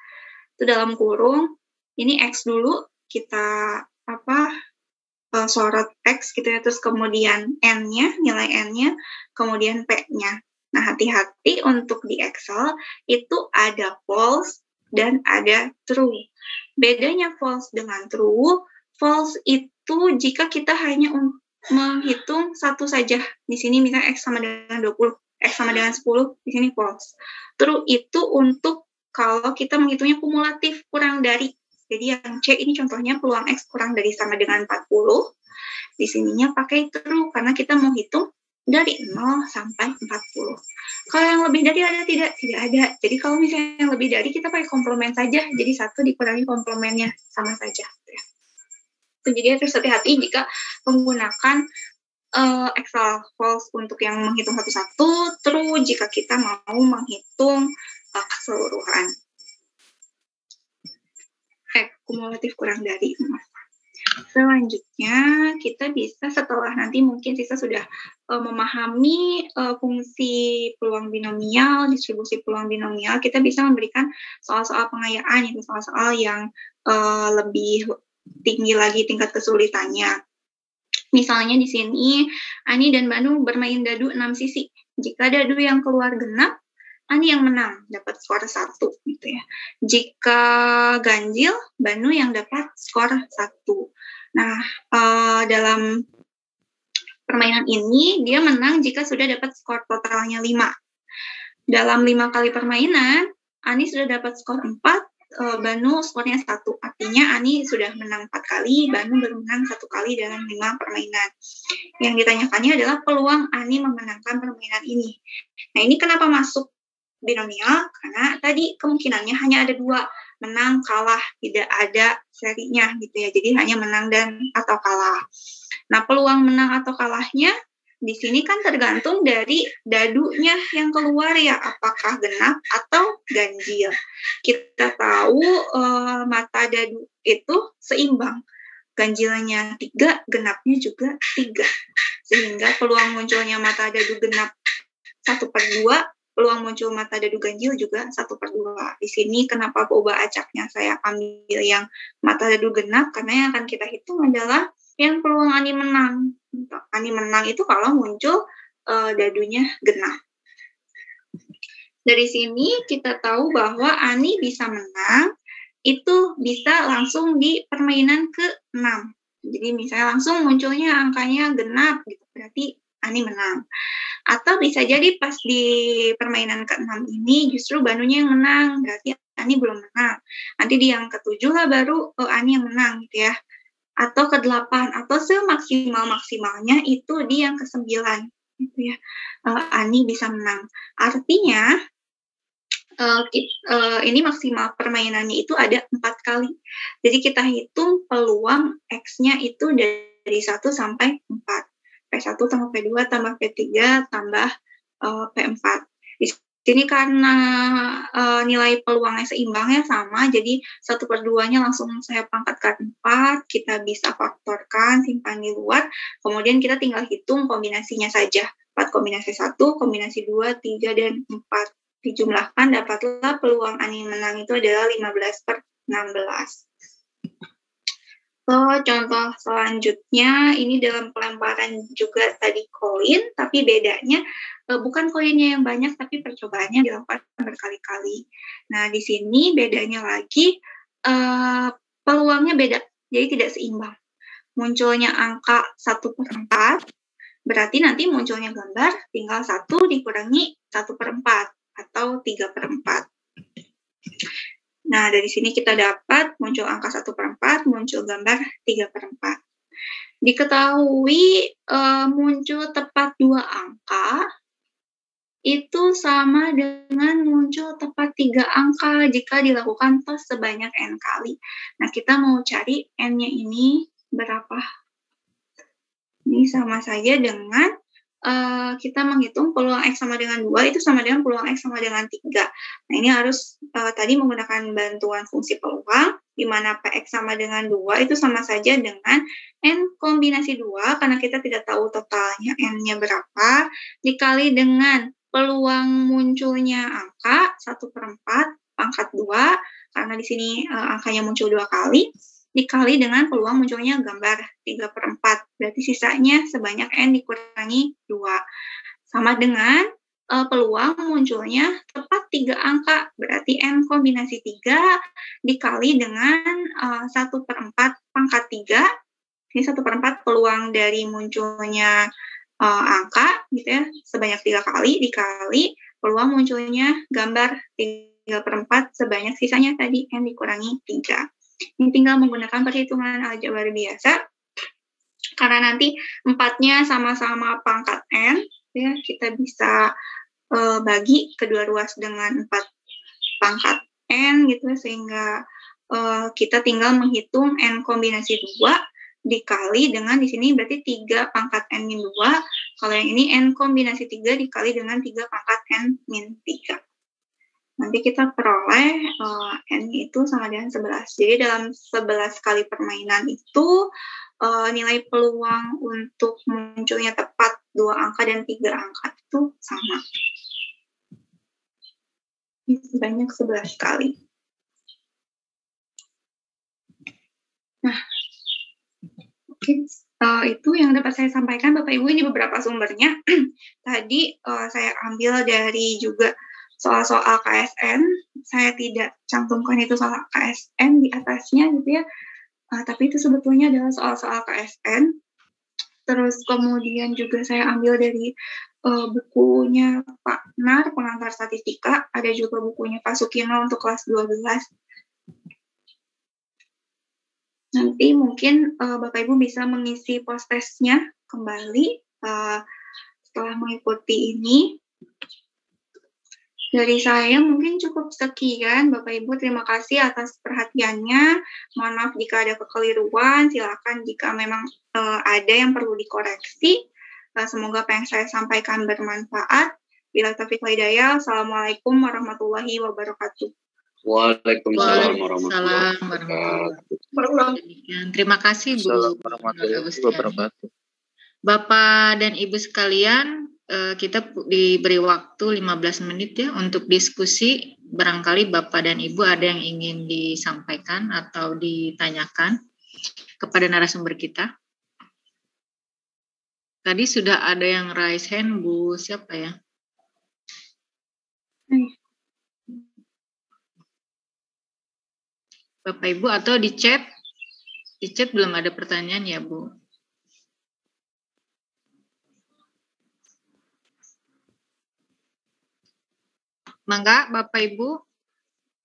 itu dalam kurung, ini X dulu, kita sorot X gitu ya, terus kemudian N-nya, nilai N-nya, kemudian P-nya. Nah, hati-hati untuk di Excel itu ada false dan ada true. Bedanya false dengan true, false itu jika kita hanya menghitung satu saja. Di sini misalnya X sama dengan 20, X sama dengan 10, di sini false. True itu untuk kalau kita menghitungnya kumulatif, kurang dari. Jadi yang C ini contohnya peluang X kurang dari sama dengan 40. Di sininya pakai true karena kita mau hitung dari 0 sampai 40. Kalau yang lebih dari ada tidak? Tidak ada. Jadi kalau misalnya yang lebih dari kita pakai komplement saja. Jadi 1 dikurangi komplemennya sama saja. Jadi harus hati-hati jika menggunakan Excel false untuk yang menghitung satu-satu, true jika kita mau menghitung keseluruhan. Kumulatif kurang dari. Selanjutnya kita bisa setelah nanti mungkin siswa sudah memahami fungsi peluang binomial, distribusi peluang binomial, kita bisa memberikan soal-soal pengayaan, itu soal-soal yang lebih tinggi lagi tingkat kesulitannya. Misalnya di sini Ani dan Banu bermain dadu 6 sisi. Jika dadu yang keluar genap, Ani yang menang, dapat skor 1 gitu ya. Jika ganjil, Banu yang dapat skor 1. Nah, dalam permainan ini dia menang jika sudah dapat skor totalnya 5. Dalam 5 kali permainan, Ani sudah dapat skor 4, Banu skornya 1. Artinya Ani sudah menang 4 kali, Banu baru menang 1 kali dalam 5 permainan. Yang ditanyakannya adalah peluang Ani memenangkan permainan ini. Nah, ini kenapa masuk binomial? Karena tadi kemungkinannya hanya ada 2, menang, kalah, tidak ada serinya gitu ya. Jadi hanya menang dan atau kalah. Nah, peluang menang atau kalahnya di sini kan tergantung dari dadunya yang keluar ya, apakah genap atau ganjil. Kita tahu mata dadu itu seimbang. Ganjilnya 3, genapnya juga 3. Sehingga peluang munculnya mata dadu genap 1/2, peluang muncul mata dadu ganjil juga 1/2. Di sini kenapa coba acaknya saya ambil yang mata dadu genap, karena yang akan kita hitung adalah yang peluang Ani menang. Ani menang itu kalau muncul dadunya genap. Dari sini kita tahu bahwa Ani bisa menang, itu bisa langsung di permainan ke-6. Jadi misalnya langsung munculnya angkanya genap, gitu, berarti Ani menang. Atau bisa jadi pas di permainan ke-6 ini justru Banunya yang menang, berarti Ani belum menang. Nanti di yang ke-7 lah baru Ani yang menang gitu ya. Atau ke-8, atau semaksimal-maksimalnya itu di yang ke-9 gitu ya. Ani bisa menang. Artinya ini maksimal permainannya itu ada 4 kali. Jadi kita hitung peluang X-nya itu dari 1 sampai 4. P1 tambah P2 tambah P3 tambah P4. Di sini karena nilai peluangnya seimbangnya sama, jadi 1/2-nya langsung saya pangkatkan 4, kita bisa faktorkan, simpan di luar, kemudian kita tinggal hitung kombinasinya saja. 4 kombinasi 1, kombinasi 2, 3, dan 4. Dijumlahkan, dapatlah peluang Ani menang itu adalah 15/16. Contoh selanjutnya ini dalam pelemparan juga tadi koin, tapi bedanya bukan koinnya yang banyak, tapi percobaannya dilakukan berkali-kali. Nah, di sini bedanya lagi peluangnya beda, jadi tidak seimbang. Munculnya angka 1/4, berarti nanti munculnya gambar tinggal 1 dikurangi 1/4 atau 3/4. Nah, dari sini kita dapat muncul angka 1/4, muncul gambar 3/4. Diketahui muncul tepat 2 angka, itu sama dengan muncul tepat 3 angka jika dilakukan tos sebanyak N kali. Nah, kita mau cari N-nya ini berapa? Ini sama saja dengan kita menghitung peluang X sama dengan 2 itu sama dengan peluang X sama dengan 3. Nah, ini harus tadi menggunakan bantuan fungsi peluang, di mana PX sama dengan 2 itu sama saja dengan N kombinasi 2, karena kita tidak tahu totalnya N-nya berapa, dikali dengan peluang munculnya angka 1/4 pangkat 2, karena di sini angkanya muncul 2 kali, dikali dengan peluang munculnya gambar 3/4. Berarti sisanya sebanyak N dikurangi 2. Sama dengan peluang munculnya tepat 3 angka. Berarti N kombinasi 3 dikali dengan 1/4 pangkat 3. Ini 1/4 peluang dari munculnya angka, gitu ya, sebanyak 3 kali, dikali peluang munculnya gambar 3/4 sebanyak sisanya tadi N dikurangi 3. Ini tinggal menggunakan perhitungan aljabar biasa, karena nanti 4-nya sama-sama pangkat N, ya, kita bisa bagi kedua ruas dengan 4 pangkat N, gitu, sehingga kita tinggal menghitung N kombinasi 2 dikali dengan di sini berarti 3 pangkat N min 2, kalau yang ini N kombinasi 3 dikali dengan 3 pangkat N min 3. Nanti kita peroleh N itu sama dengan 11. Jadi dalam 11 kali permainan itu nilai peluang untuk munculnya tepat 2 angka dan 3 angka itu sama. Ini sebanyak 11 kali. Nah, oke. Itu yang dapat saya sampaikan Bapak Ibu, ini beberapa sumbernya. Tadi saya ambil dari juga soal-soal KSN, saya tidak cantumkan itu soal KSN di atasnya gitu ya, tapi itu sebetulnya adalah soal-soal KSN. Terus kemudian juga saya ambil dari bukunya Pak Nar, pengantar statistika, ada juga bukunya Pak Sukino untuk kelas 12. Nanti mungkin Bapak Ibu bisa mengisi post-testnya kembali setelah mengikuti ini. Dari saya mungkin cukup sekian, Bapak Ibu. Terima kasih atas perhatiannya. Mohon maaf jika ada kekeliruan. Silakan jika memang ada yang perlu dikoreksi. Semoga apa yang saya sampaikan bermanfaat. Bila taufiq wal hidayah. Assalamualaikum warahmatullahi wabarakatuh. Waalaikumsalam warahmatullahi wabarakatuh. Terima kasih Bu. Warahmatullahi wabarakatuh. Bapak dan Ibu sekalian, kita diberi waktu 15 menit ya untuk diskusi. Barangkali Bapak dan Ibu ada yang ingin disampaikan atau ditanyakan kepada narasumber kita. Tadi sudah ada yang raise hand, Bu. Siapa ya? Bapak Ibu, atau di chat? Di chat belum ada pertanyaan ya, Bu? Mangga, Bapak Ibu,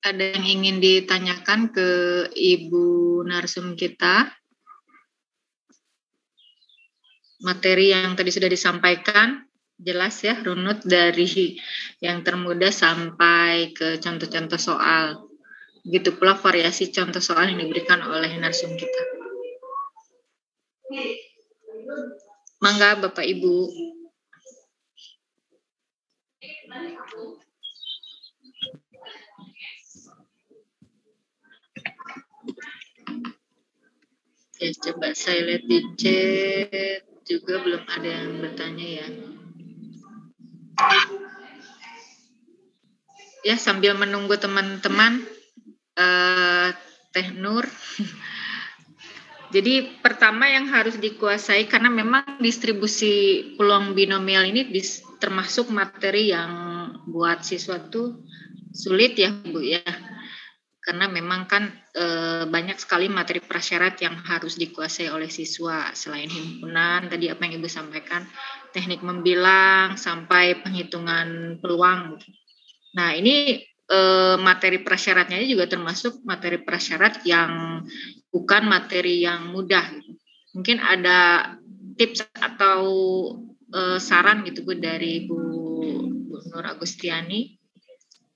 ada yang ingin ditanyakan ke Ibu narsum kita? Materi yang tadi sudah disampaikan, jelas ya, runut dari yang termudah sampai ke contoh-contoh soal. Begitu pula variasi contoh soal yang diberikan oleh narsum kita. Mangga, Bapak Ibu. Ya, coba saya lihat di chat juga belum ada yang bertanya ya. Ya, sambil menunggu teman-teman, Teh Nur, Jadi pertama yang harus dikuasai, karena memang distribusi peluang binomial ini termasuk materi yang buat siswa tuh sulit ya Bu ya. Karena memang kan banyak sekali materi prasyarat yang harus dikuasai oleh siswa, selain himpunan tadi apa yang Ibu sampaikan, teknik membilang sampai penghitungan peluang. Nah ini materi prasyaratnya juga termasuk materi prasyarat yang bukan materi yang mudah. Mungkin ada tips atau saran gitu Bu dari Bu Nur Agustiani.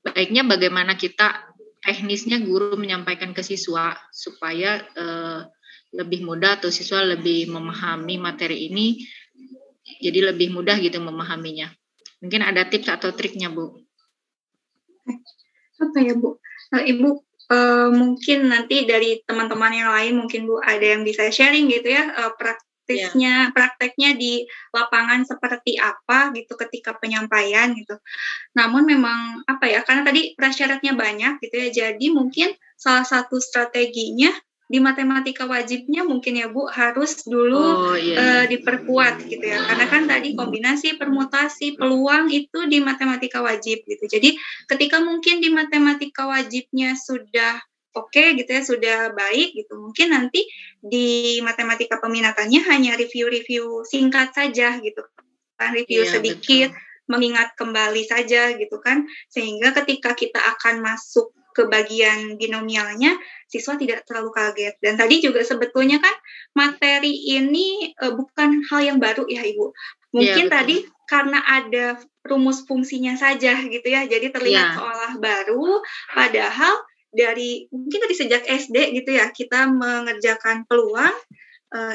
Baiknya bagaimana kita teknisnya guru menyampaikan ke siswa supaya lebih mudah atau siswa lebih memahami materi ini, jadi lebih mudah gitu memahaminya. Mungkin ada tips atau triknya Bu. Apa ya Bu? Ibu mungkin nanti dari teman-teman yang lain mungkin Bu ada yang bisa sharing gitu ya prakteknya di lapangan seperti apa gitu ketika penyampaian gitu. Namun memang apa ya, karena tadi prasyaratnya banyak gitu ya, jadi mungkin salah satu strateginya di matematika wajibnya mungkin ya Bu harus dulu diperkuat gitu ya, karena kan tadi kombinasi, permutasi, peluang itu di matematika wajib gitu. Jadi ketika mungkin di matematika wajibnya sudah oke gitu ya, sudah baik gitu, mungkin nanti di matematika peminatannya hanya review-review singkat saja gitu kan, review sedikit, mengingat kembali saja gitu kan, sehingga ketika kita akan masuk ke bagian binomialnya, siswa tidak terlalu kaget. Dan tadi juga sebetulnya kan materi ini bukan hal yang baru ya Ibu. Mungkin tadi karena ada rumus fungsinya saja gitu ya, jadi terlihat seolah baru, padahal mungkin dari sejak SD gitu ya, kita mengerjakan peluang,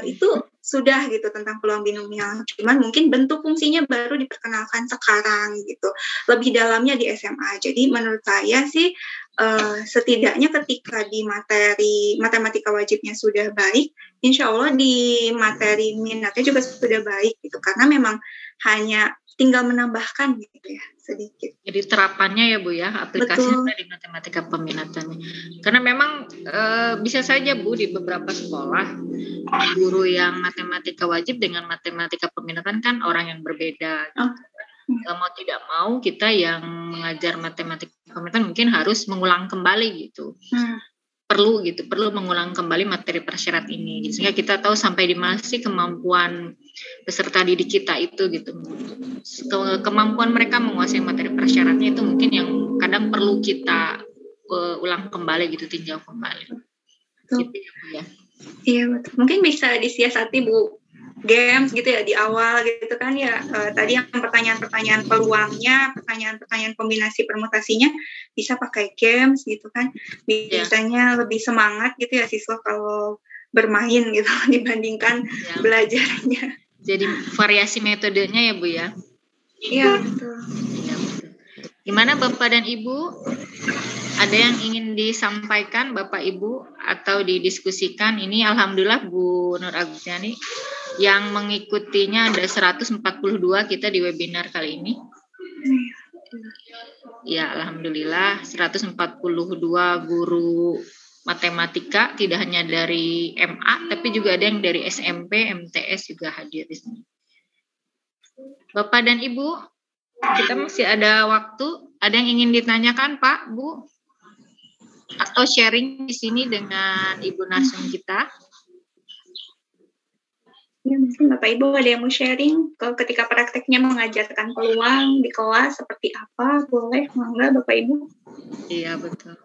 itu sudah gitu tentang peluang binomial. Cuman mungkin bentuk fungsinya baru diperkenalkan sekarang gitu. Lebih dalamnya di SMA. Jadi menurut saya sih setidaknya ketika di materi matematika wajibnya sudah baik, insya Allah di materi minatnya juga sudah baik gitu. Karena memang hanya tinggal menambahkan gitu ya sedikit. Jadi terapannya ya Bu ya, aplikasinya di matematika peminatannya. Karena memang bisa saja Bu di beberapa sekolah guru yang matematika wajib dengan matematika peminatan kan orang yang berbeda. Mau tidak mau kita yang mengajar matematika peminatan mungkin harus mengulang kembali gitu. Perlu mengulang kembali materi prasyarat ini, sehingga kita tahu sampai di mana sih kemampuan peserta didik kita itu gitu, kemampuan mereka menguasai materi prasyaratnya itu mungkin yang kadang perlu kita ulang kembali gitu, tinjau kembali. Gitu ya. Iya betul. Mungkin bisa disiasati Bu games gitu ya di awal gitu kan ya, tadi yang pertanyaan-pertanyaan peluangnya, pertanyaan-pertanyaan kombinasi permutasinya bisa pakai games gitu kan, biasanya lebih semangat gitu ya siswa kalau bermain gitu dibandingkan belajarnya. Jadi variasi metodenya ya Bu ya. Iya betul. Gimana Bapak dan Ibu? Ada yang ingin disampaikan Bapak Ibu atau didiskusikan? Ini alhamdulillah Bu Nur Agustiani yang mengikutinya ada 142 kita di webinar kali ini. Ya, alhamdulillah 142 guru matematika, tidak hanya dari MA tapi juga ada yang dari SMP, MTS juga hadir di sini. Bapak dan Ibu, kita masih ada waktu. Ada yang ingin ditanyakan Pak, Bu? Atau sharing di sini dengan Ibu narsum kita? Ya, mungkin Bapak Ibu ada yang mau sharing ketika prakteknya mengajarkan peluang di kelas seperti apa? Boleh, mangga Bapak Ibu. Iya, betul.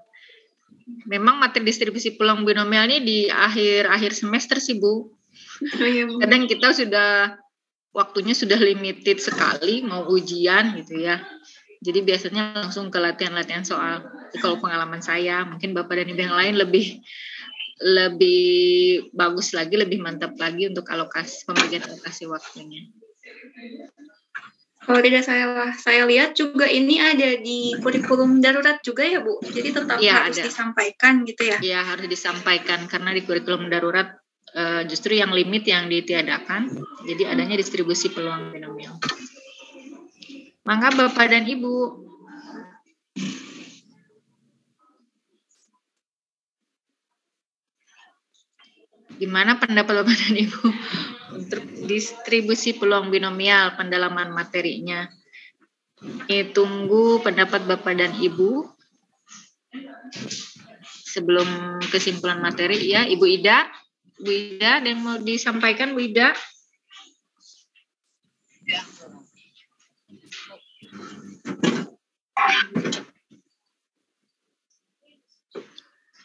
Memang materi distribusi peluang binomial ini di akhir semester sih Bu. Kadang kita waktunya sudah limited sekali, mau ujian gitu ya. Jadi biasanya langsung ke latihan-latihan soal. Jadi kalau pengalaman saya, mungkin Bapak dan Ibu yang lain lebih bagus lagi, lebih mantap lagi untuk pembagian alokasi waktunya. Kalau tidak saya lihat juga ini ada di kurikulum darurat juga ya Bu. Jadi tetap harus disampaikan gitu ya. Iya, harus disampaikan karena di kurikulum darurat justru yang limit yang ditiadakan. Jadi adanya distribusi peluang binomial. Mangga Bapak dan Ibu. Gimana pendapat Bapak dan Ibu untuk distribusi peluang binomial pendalaman materinya? Ini tunggu pendapat Bapak dan Ibu sebelum kesimpulan materi ya. Ibu Ida, ada yang mau disampaikan Bu Ida?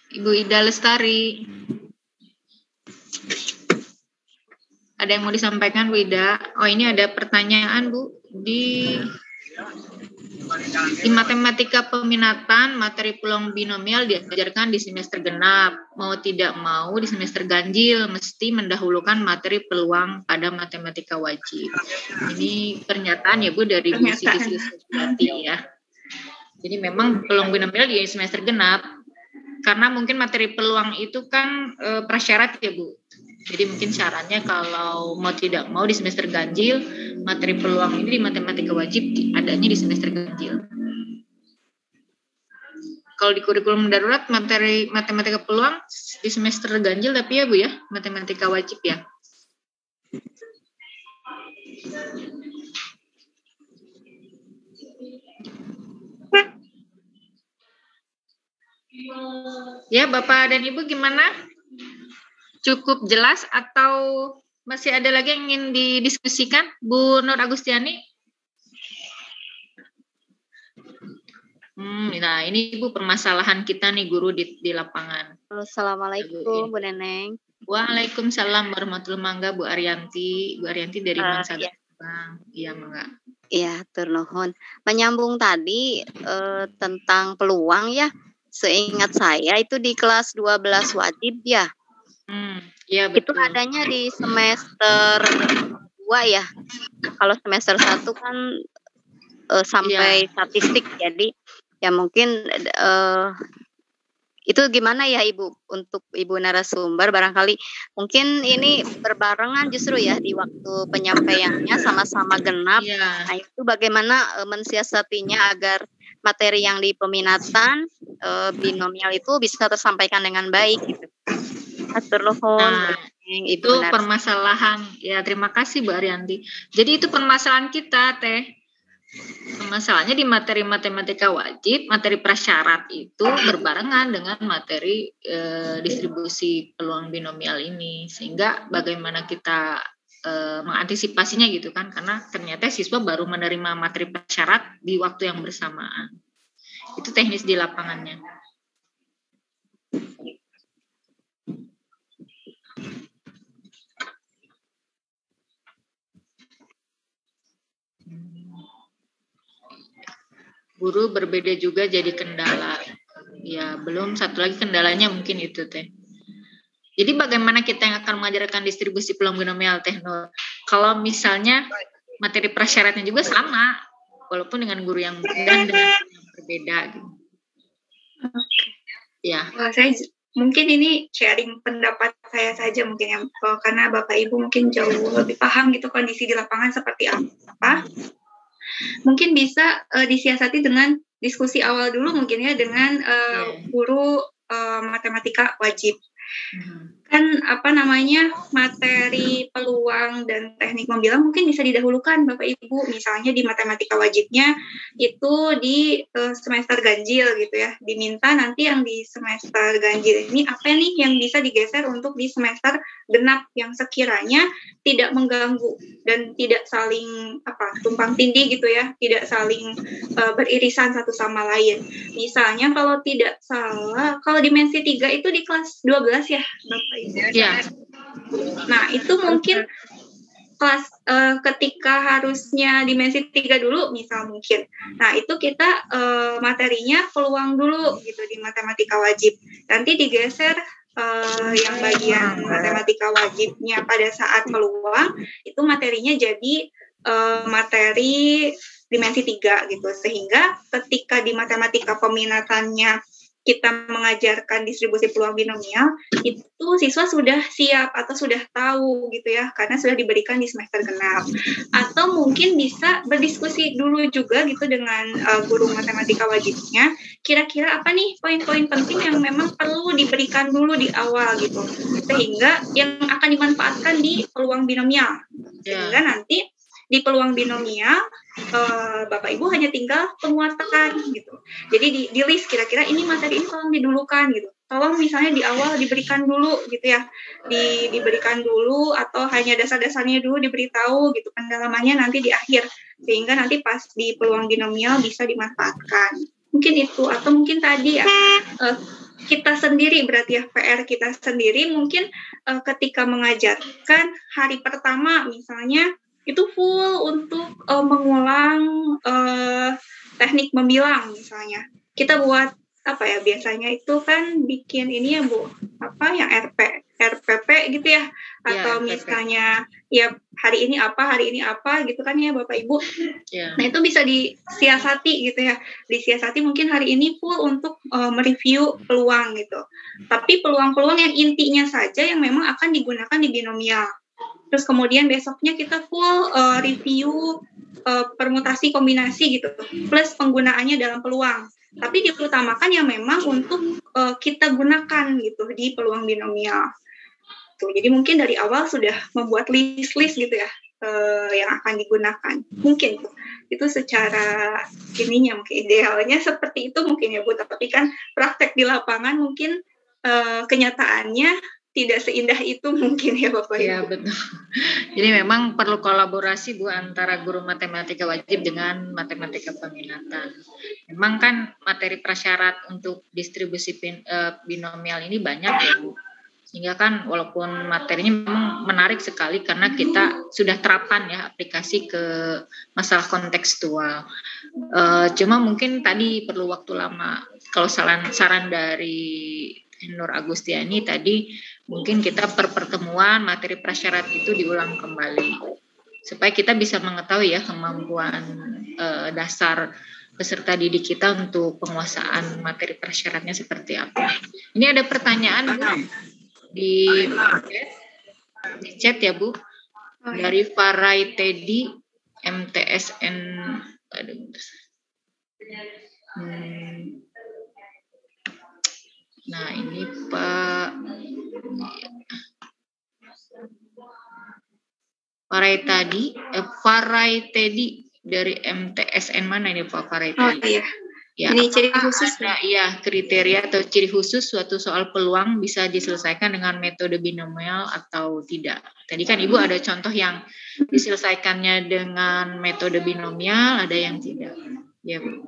Ibu Ida Lestari. Ada yang mau disampaikan Bu Ida? Oh, ini ada pertanyaan Bu di matematika peminatan materi peluang binomial diajarkan di semester genap. Mau tidak mau di semester ganjil mesti mendahulukan materi peluang pada matematika wajib. Ini pernyataan ya Bu dari Bu Siti Sulistiawati ya. Jadi memang peluang binomial di semester genap karena mungkin materi peluang itu kan prasyarat ya Bu. Jadi mungkin syaratnya kalau mau tidak mau di semester ganjil, materi peluang ini di matematika wajib adanya di semester ganjil. Kalau di kurikulum darurat materi matematika peluang di semester ganjil tapi ya Bu ya, matematika wajib ya. Ya, Bapak dan Ibu gimana? Cukup jelas atau masih ada lagi yang ingin didiskusikan? Bu Nur Agustiani? Nah, ini Bu permasalahan kita nih guru di lapangan. Assalamualaikum Bu Neneng. Waalaikumsalam warahmatullahi wabarakatuh Bu Arianti. Bu Arianti dari Mansada. Iya, Mangga. Iya, tur nuhun. Menyambung tadi tentang peluang ya. Seingat saya itu di kelas 12 wajib ya. Iya betul. Itu adanya di semester 2 ya. Kalau semester 1 kan sampai statistik, jadi ya mungkin itu gimana ya Ibu untuk Ibu narasumber, barangkali mungkin ini berbarengan justru ya di waktu penyampaiannya sama-sama genap. Nah itu bagaimana mensiasatinya agar materi yang di peminatan binomial itu bisa tersampaikan dengan baik gitu. Nah, itu permasalahan ya, terima kasih Bu Arianti. Jadi itu permasalahan kita Teh. Permasalahannya di materi matematika wajib, materi prasyarat itu berbarengan dengan materi distribusi peluang binomial ini, sehingga bagaimana kita mengantisipasinya gitu kan, karena ternyata siswa baru menerima materi prasyarat di waktu yang bersamaan. Itu teknis di lapangannya. Guru berbeda juga jadi kendala. Ya, belum satu lagi kendalanya mungkin itu Teh. Jadi bagaimana kita yang akan mengajarkan distribusi peluang binomial Teh Nur? Kalau misalnya materi prasyaratnya juga sama, walaupun dengan guru yang dan dengan guru yang berbeda gitu. Ya. Saya mungkin ini sharing pendapat saya saja mungkin ya, karena Bapak Ibu mungkin jauh lebih paham gitu kondisi di lapangan seperti apa. Mungkin bisa disiasati dengan diskusi awal dulu mungkin ya dengan guru matematika wajib. Kan materi peluang dan teknik membilang mungkin bisa didahulukan Bapak Ibu, misalnya di matematika wajibnya itu di semester ganjil gitu ya, diminta nanti yang di semester ganjil ini apa nih yang bisa digeser untuk di semester genap yang sekiranya tidak mengganggu dan tidak saling tumpang tindih gitu ya, tidak saling beririsan satu sama lain. Misalnya kalau tidak salah, kalau dimensi 3 itu di kelas 12 ya Bapak Ibu. Ya. Nah, itu mungkin kelas ketika harusnya dimensi 3 dulu misal mungkin. Nah, itu kita materinya peluang dulu gitu di matematika wajib. Nanti digeser yang bagian matematika wajibnya pada saat peluang itu materinya jadi materi dimensi 3 gitu. Sehingga ketika di matematika peminatannya kita mengajarkan distribusi peluang binomial, itu siswa sudah siap atau sudah tahu gitu ya, karena sudah diberikan di semester genap. Atau mungkin bisa berdiskusi dulu juga gitu dengan guru matematika wajibnya, kira-kira apa nih poin-poin penting yang memang perlu diberikan dulu di awal gitu, sehingga yang akan dimanfaatkan di peluang binomial. Sehingga nanti di peluang binomial Bapak Ibu hanya tinggal penguatan gitu. Jadi di list kira-kira ini materi ini tolong didulukan gitu. Tolong misalnya di awal diberikan dulu gitu ya. Diberikan dulu atau hanya dasar-dasarnya dulu diberitahu gitu. Pendalamannya nanti di akhir sehingga nanti pas di peluang binomial bisa dimanfaatkan. Mungkin itu atau mungkin tadi ya kita sendiri berarti ya PR kita sendiri mungkin ketika mengajarkan hari pertama misalnya itu full untuk mengulang teknik membilang misalnya. Kita buat apa ya biasanya itu kan bikin ini ya Bu, apa yang RPP gitu ya atau ya, misalnya ya hari ini apa gitu kan ya Bapak Ibu. Yeah. Nah itu bisa disiasati gitu ya. Disiasati mungkin hari ini full untuk mereview peluang gitu. Tapi peluang-peluang yang intinya saja yang memang akan digunakan di binomial. Terus kemudian besoknya kita full review permutasi kombinasi gitu, plus penggunaannya dalam peluang. Tapi diutamakan yang memang untuk kita gunakan gitu di peluang binomial. Tuh, jadi mungkin dari awal sudah membuat list-list gitu ya yang akan digunakan. Mungkin tuh itu secara ininya mungkin idealnya seperti itu mungkin ya Bu. Tapi kan praktek di lapangan mungkin kenyataannya tidak seindah itu mungkin ya Bapak Ibu. Ya betul. Jadi memang perlu kolaborasi Bu antara guru matematika wajib dengan matematika peminatan. Memang kan materi prasyarat untuk distribusi binomial ini banyak ya Bu. Sehingga kan walaupun materinya memang menarik sekali karena kita sudah terapkan ya aplikasi ke masalah kontekstual. Cuma mungkin tadi perlu waktu lama. Kalau saran dari Nur Agustiani tadi mungkin kita per pertemuan materi prasyarat itu diulang kembali supaya kita bisa mengetahui ya kemampuan dasar peserta didik kita untuk penguasaan materi prasyaratnya seperti apa. Ini ada pertanyaan Bu di chat ya Bu dari Farai Teddy MTSN. Nah ini Pak Farai Teddy dari MTSN mana ini Pak Farai Teddy? Oh iya. Ya, ini ciri khusus ada ya kriteria atau ciri khusus suatu soal peluang bisa diselesaikan dengan metode binomial atau tidak. Tadi kan Ibu ada contoh yang diselesaikannya dengan metode binomial, ada yang tidak. Ya Bu.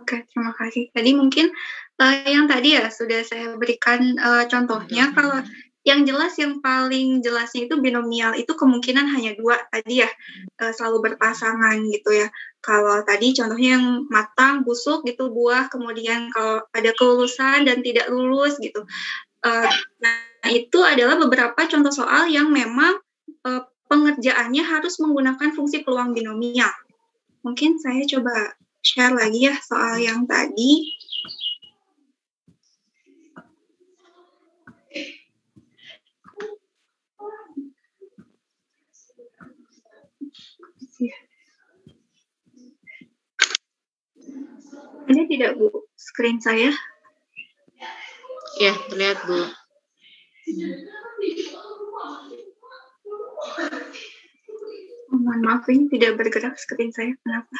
Oke, terima kasih. Tadi mungkin yang tadi ya sudah saya berikan contohnya. Kalau yang jelas, yang paling jelasnya itu binomial itu kemungkinan hanya 2 tadi ya, selalu berpasangan gitu ya. Kalau tadi contohnya yang matang, busuk gitu buah, kemudian kalau ada kelulusan dan tidak lulus gitu. Nah itu adalah beberapa contoh soal yang memang pengerjaannya harus menggunakan fungsi peluang binomial. Mungkin saya coba share lagi ya soal yang tadi. Ada tidak Bu screen saya? Ya, terlihat Bu. Mohon maaf ini tidak bergerak screen saya, kenapa?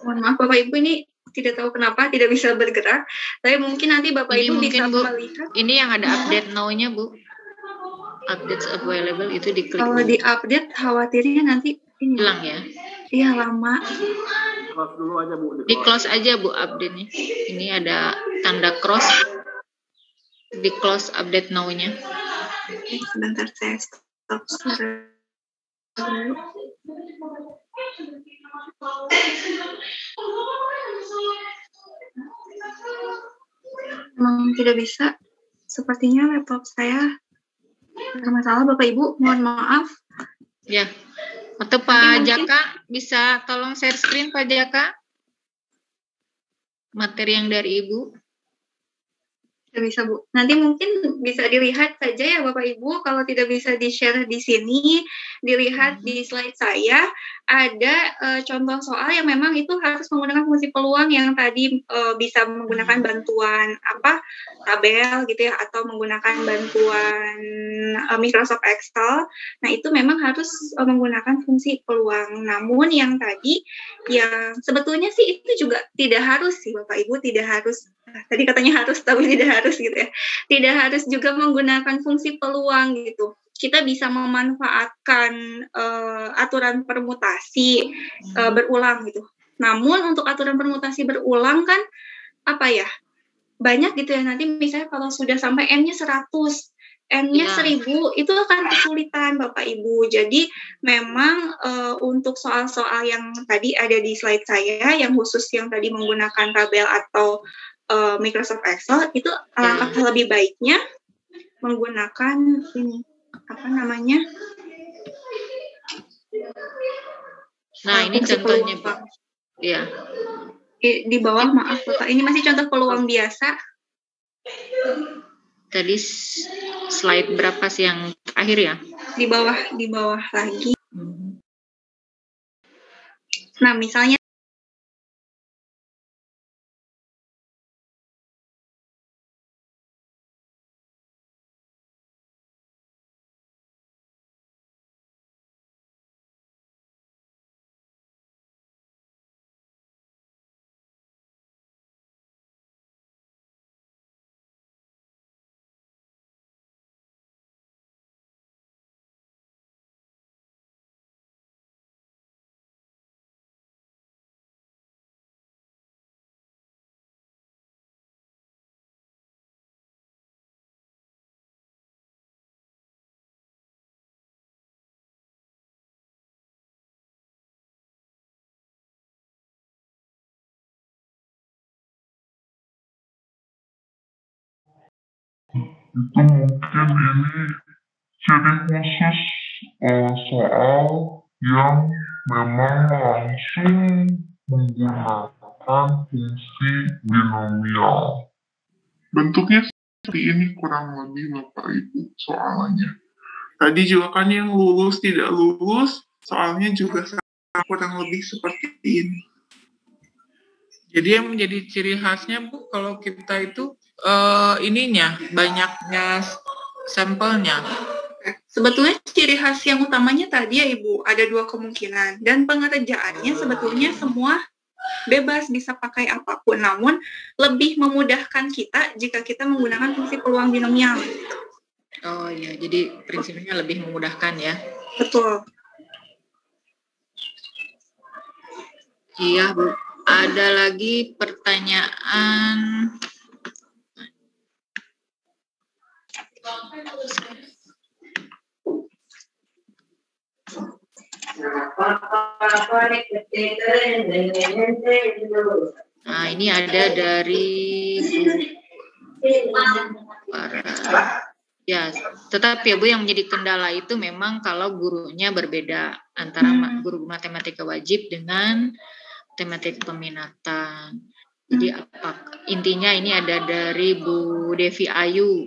Mohon maaf Bapak Ibu ini tidak tahu kenapa tidak bisa bergerak. Tapi mungkin nanti Bapak Ibu bisa Bu, melihat. Ini yang ada update now-nya Bu. Updates available itu diklik. Kalau di update khawatirnya nanti ini hilang ya? Iya lama. Close dulu aja Bu. Di close aja Bu update-nya. Ini ada tanda cross. Di close update now-nya. Oke, sebentar saya stop dulu. Memang tidak bisa. Sepertinya laptop saya bermasalah Bapak Ibu, mohon maaf. Ya, Atau Pak Jaka bisa tolong share screen Pak Jaka? Materi yang dari Ibu. Bisa Bu. Nanti mungkin bisa dilihat saja ya Bapak Ibu. Kalau tidak bisa di-share di sini, dilihat di slide saya ada contoh soal yang memang itu harus menggunakan fungsi peluang yang tadi bisa menggunakan bantuan tabel gitu ya, atau menggunakan bantuan Microsoft Excel. Nah itu memang harus menggunakan fungsi peluang. Namun yang tadi yang sebetulnya sih itu juga tidak harus sih Bapak Ibu, tidak harus. Tadi katanya harus, tapi tidak harus gitu ya. Tidak harus juga menggunakan fungsi peluang gitu. Kita bisa memanfaatkan aturan permutasi berulang gitu. Namun untuk aturan permutasi berulang kan banyak gitu ya. Nanti misalnya kalau sudah sampai N-nya 100, N-nya 1000 itu akan kesulitan Bapak Ibu. Jadi memang untuk soal-soal yang tadi ada di slide saya, yang khusus yang tadi menggunakan tabel atau Microsoft Excel, itu alangkah lebih baiknya menggunakan ini Nah ini contohnya Pak. Iya. Di bawah maaf Bapak, ini masih contoh peluang biasa. Tadi slide berapa sih yang terakhir ya? Di bawah lagi. Nah, misalnya itu mungkin ini ciri khusus soal yang memang langsung menggunakan fungsi binomial. Bentuknya seperti ini kurang lebih Bapak Ibu soalnya. Tadi juga kan yang lulus tidak lulus, soalnya juga kurang lebih seperti ini. Jadi yang menjadi ciri khasnya Bu, kalau kita itu banyaknya sampelnya. Sebetulnya ciri khas yang utamanya tadi ya Ibu, ada 2 kemungkinan. Dan pengerjaannya sebetulnya semua bebas, bisa pakai apapun. Namun lebih memudahkan kita jika kita menggunakan fungsi peluang binomial. Oh iya, jadi prinsipnya lebih memudahkan ya. Betul. Iya Bu. Ada lagi pertanyaan. Nah, ini ada dari ya, tetap ya Bu, yang menjadi kendala itu memang kalau gurunya berbeda antara guru matematika wajib dengan matematika peminatan. Jadi intinya ini ada dari Bu Devi Ayu.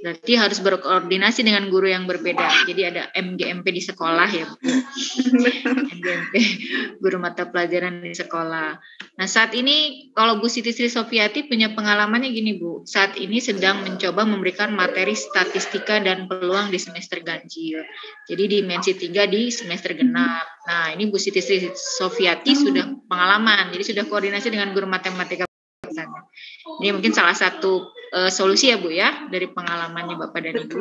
Berarti harus berkoordinasi dengan guru yang berbeda. Jadi ada MGMP di sekolah ya Bu. MGMP, guru mata pelajaran di sekolah. Nah saat ini kalau Bu Siti Sri Sofiati punya pengalamannya gini Bu. Saat ini sedang mencoba memberikan materi statistika dan peluang di semester ganjil. Jadi dimensi 3 di semester genap. Nah ini Bu Siti Sri Sofiati sudah pengalaman. Jadi sudah koordinasi dengan guru matematika. Ini mungkin salah satu solusi ya Bu ya, dari pengalamannya Bapak dan Ibu.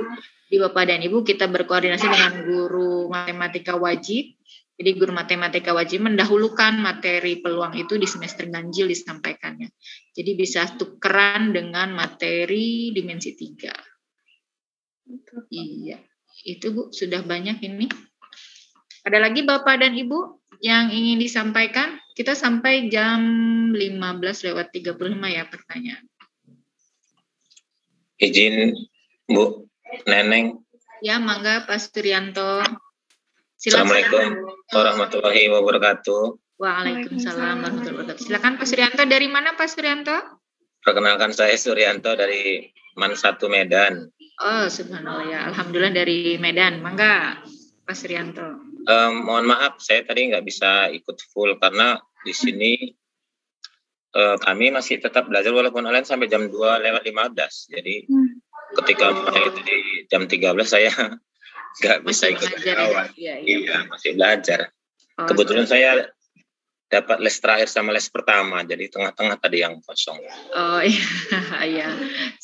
Di Bapak dan Ibu kita berkoordinasi dengan guru matematika wajib. Jadi guru matematika wajib mendahulukan materi peluang itu di semester ganjil disampaikannya. Jadi bisa tukeran dengan materi dimensi 3. Iya, itu Bu sudah banyak ini. Ada lagi Bapak dan Ibu yang ingin disampaikan? Kita sampai jam 15:35 ya pertanyaan. Izin Bu Neneng. Ya, mangga Pak Suryanto. Assalamualaikum warahmatullahi wabarakatuh. Waalaikumsalam warahmatullahi wabarakatuh. Silakan Pak Suryanto. Dari mana Pak Suryanto? Perkenalkan saya Suryanto dari MAN 1 Medan. Oh, subhanallah ya. Alhamdulillah dari Medan. Mangga Pak Suryanto. Mohon maaf, saya tadi nggak bisa ikut full karena di sini kami masih tetap belajar walaupun online sampai jam 2:15. Jadi ketika mulai itu di jam 13 saya nggak bisa ikut awal. Iya, masih belajar. Kebetulan saya dapat les terakhir sama les pertama, jadi tengah-tengah tadi yang kosong. Oh iya.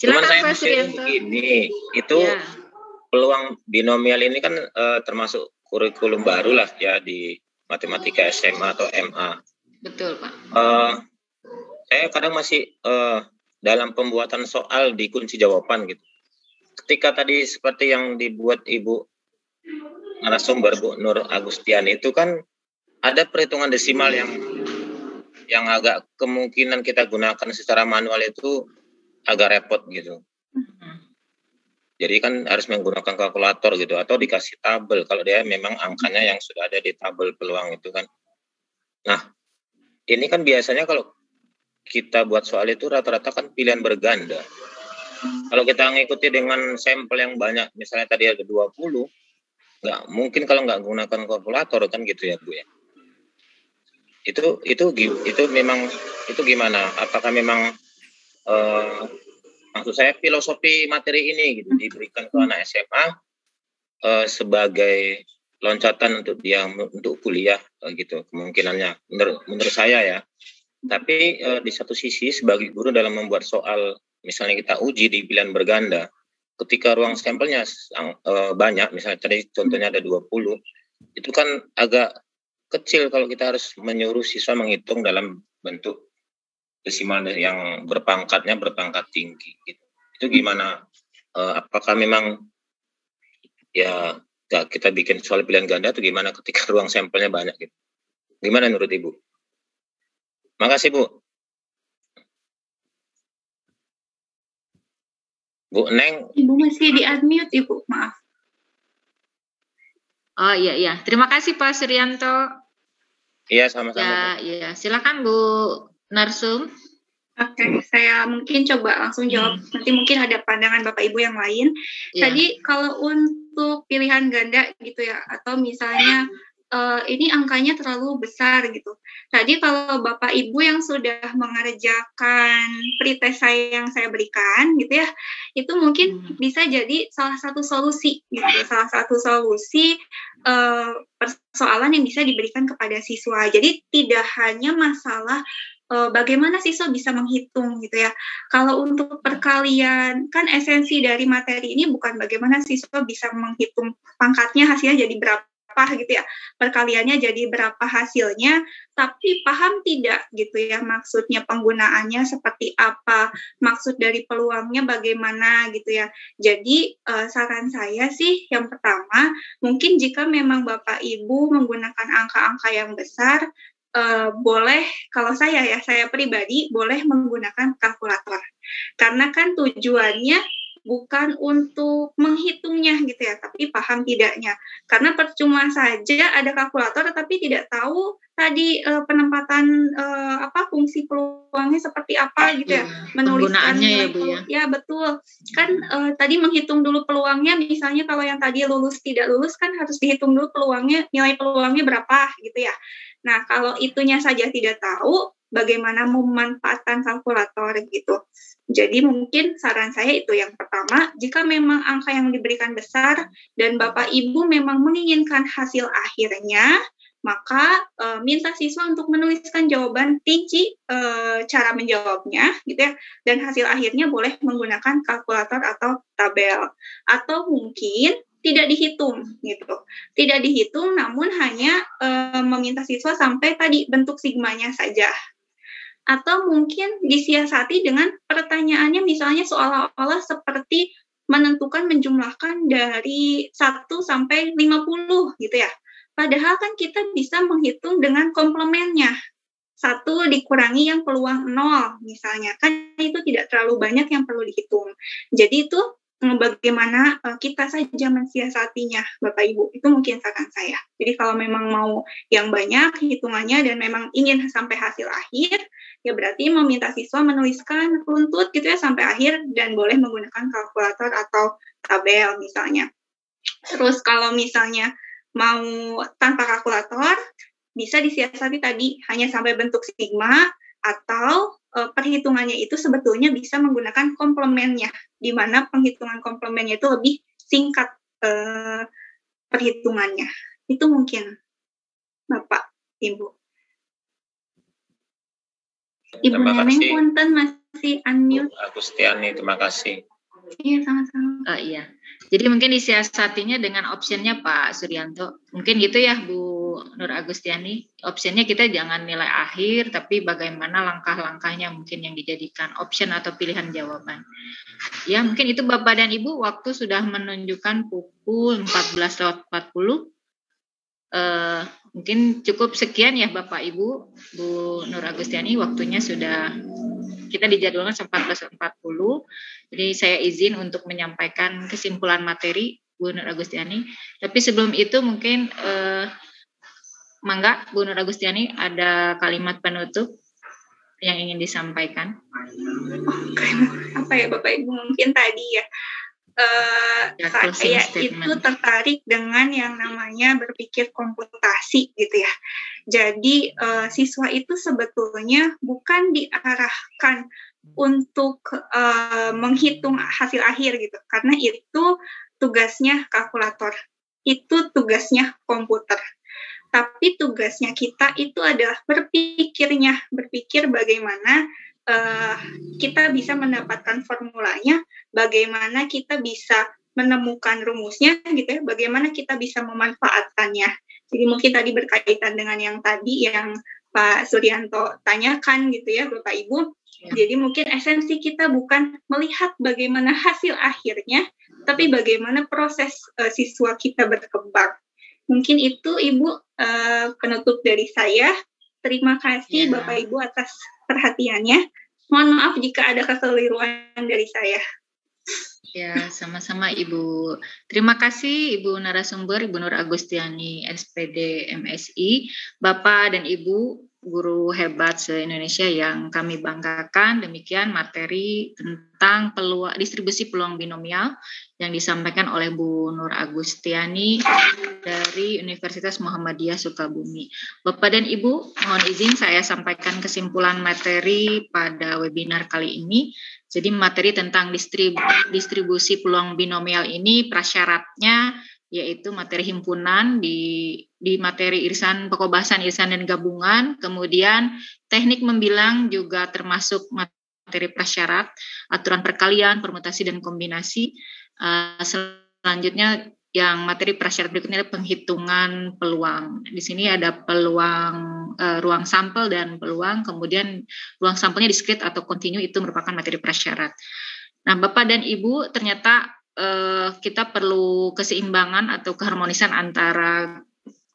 Silakan Pak Suryanto. Begini, itu peluang binomial ini kan termasuk kurikulum baru lah ya di matematika SMA atau MA. Betul Pak. Saya kadang masih dalam pembuatan soal di kunci jawaban gitu. Ketika tadi seperti yang dibuat Ibu narasumber Bu Nur Agustiani itu kan ada perhitungan desimal yang agak kemungkinan kita gunakan secara manual itu agak repot gitu. Jadi kan harus menggunakan kalkulator gitu atau dikasih tabel kalau dia memang angkanya yang sudah ada di tabel peluang itu kan. Nah, ini kan biasanya kalau kita buat soal itu rata-rata kan pilihan berganda. Kalau kita ngikuti dengan sampel yang banyak, misalnya tadi ada 20, nggak mungkin kalau nggak menggunakan kalkulator kan gitu ya Bu ya. Itu memang itu gimana? Apakah memang maksud saya filosofi materi ini gitu diberikan ke anak SMA sebagai loncatan untuk dia untuk kuliah gitu kemungkinannya menurut saya ya. Tapi di satu sisi sebagai guru dalam membuat soal misalnya kita uji di pilihan berganda ketika ruang sampelnya banyak misalnya tadi contohnya ada 20 itu kan agak kecil kalau kita harus menyuruh siswa menghitung dalam bentuk desimal yang berpangkat tinggi gitu. Itu gimana? Apakah memang ya kita bikin soal pilihan ganda itu gimana ketika ruang sampelnya banyak gitu? Gimana menurut Ibu? Makasih Bu. Bu Neng. Ibu masih di-unmute Ibu, maaf. Oh iya. Terima kasih Pak Suryanto. Iya sama-sama. Ya, silakan Bu Narsum. Oke, saya mungkin coba langsung jawab. Nanti mungkin ada pandangan Bapak Ibu yang lain. Tadi kalau untuk pilihan ganda gitu ya, atau misalnya ini angkanya terlalu besar gitu. Tadi kalau Bapak Ibu yang sudah mengerjakan pretest yang saya berikan gitu ya, itu mungkin bisa jadi salah satu solusi gitu. Salah satu solusi persoalan yang bisa diberikan kepada siswa. Jadi tidak hanya masalah bagaimana siswa bisa menghitung gitu ya. Kalau untuk perkalian, kan esensi dari materi ini bukan bagaimana siswa bisa menghitung pangkatnya hasilnya jadi berapa gitu ya, perkaliannya jadi berapa hasilnya, tapi paham tidak gitu ya maksudnya penggunaannya seperti apa, maksud dari peluangnya bagaimana gitu ya. Jadi saran saya sih yang pertama, mungkin jika memang Bapak Ibu menggunakan angka-angka yang besar, boleh, kalau saya pribadi boleh menggunakan kalkulator, karena kan tujuannya bukan untuk menghitungnya gitu ya, tapi paham tidaknya. Karena percuma saja ada kalkulator tapi tidak tahu tadi penempatan fungsi peluangnya seperti apa gitu ya. Menuliskan ya Bu ya. Ya betul. Kan tadi menghitung dulu peluangnya, misalnya kalau yang tadi lulus tidak lulus kan harus dihitung dulu peluangnya, nilai peluangnya berapa gitu ya. Nah, kalau itunya saja tidak tahu, bagaimana memanfaatkan kalkulator gitu. Jadi mungkin saran saya itu yang pertama, jika memang angka yang diberikan besar dan Bapak Ibu memang menginginkan hasil akhirnya, maka minta siswa untuk menuliskan jawaban rinci cara menjawabnya gitu ya, dan hasil akhirnya boleh menggunakan kalkulator atau tabel, atau mungkin tidak dihitung gitu, tidak dihitung namun hanya meminta siswa sampai tadi bentuk sigmanya saja. Atau mungkin disiasati dengan pertanyaannya misalnya seolah-olah seperti menentukan menjumlahkan dari 1 sampai 50 gitu ya. Padahal kan kita bisa menghitung dengan komplemennya. 1 dikurangi yang peluang 0 misalnya. Kan itu tidak terlalu banyak yang perlu dihitung. Jadi itu bagaimana kita saja mensiasatinya Bapak Ibu. Itu mungkin saran saya. Jadi kalau memang mau yang banyak hitungannya dan memang ingin sampai hasil akhir, ya berarti meminta siswa menuliskan runtut gitu ya sampai akhir dan boleh menggunakan kalkulator atau tabel misalnya. Terus kalau misalnya mau tanpa kalkulator, bisa disiasati tadi hanya sampai bentuk sigma, atau perhitungannya itu sebetulnya bisa menggunakan komplemennya, di mana penghitungan komplemennya itu lebih singkat perhitungannya. Itu mungkin, Bapak, Ibu. Ibu Neneng punten masih unmute. Agustiani, terima kasih. Iya, sama-sama. Iya. Jadi mungkin disiasatinya dengan optionnya Pak Suryanto. Mungkin gitu ya Bu Nur Agustiani. Optionnya kita jangan nilai akhir, tapi bagaimana langkah-langkahnya mungkin yang dijadikan option atau pilihan jawaban. Ya mungkin itu Bapak dan Ibu, waktu sudah menunjukkan pukul 14.40. Mungkin cukup sekian ya Bapak Ibu, Bu Nur Agustiani, waktunya sudah kita dijadwalkan 14.40. Jadi saya izin untuk menyampaikan kesimpulan materi Bu Nur Agustiani. Tapi sebelum itu mungkin mangga Bu Nur Agustiani ada kalimat penutup yang ingin disampaikan. Apa ya Bapak Ibu, mungkin tadi ya saya itu tertarik dengan yang namanya berpikir komputasi gitu ya. Jadi siswa itu sebetulnya bukan diarahkan untuk menghitung hasil akhir gitu, karena itu tugasnya kalkulator, itu tugasnya komputer. Tapi tugasnya kita itu adalah berpikir bagaimana kita bisa mendapatkan formulanya, bagaimana kita bisa menemukan rumusnya gitu ya, bagaimana kita bisa memanfaatkannya. Jadi mungkin tadi berkaitan dengan yang tadi yang Pak Suryanto tanyakan gitu ya Bapak Ibu. Jadi mungkin esensi kita bukan melihat bagaimana hasil akhirnya, tapi bagaimana proses siswa kita berkembang. Mungkin itu Ibu penutup dari saya. Terima kasih Bapak Ibu atas perhatiannya. Mohon maaf jika ada kekeliruan dari saya. Ya, sama-sama Ibu. Terima kasih Ibu narasumber, Ibu Nur Agustiani, SPD MSI, Bapak dan Ibu guru hebat se-Indonesia yang kami banggakan. Demikian materi tentang distribusi peluang binomial yang disampaikan oleh Bu Nur Agustiani dari Universitas Muhammadiyah Sukabumi. Bapak dan Ibu, mohon izin saya sampaikan kesimpulan materi pada webinar kali ini. Jadi materi tentang distribusi peluang binomial ini prasyaratnya yaitu materi himpunan di materi irisan pokok bahasan irisan dan gabungan, kemudian teknik membilang juga termasuk materi prasyarat, aturan perkalian, permutasi dan kombinasi. Selanjutnya yang materi prasyarat berikutnya adalah penghitungan peluang. Di sini ada peluang ruang sampel dan peluang, kemudian ruang sampelnya diskrit atau kontinu itu merupakan materi prasyarat. Nah, Bapak dan Ibu, ternyata kita perlu keseimbangan atau keharmonisan antara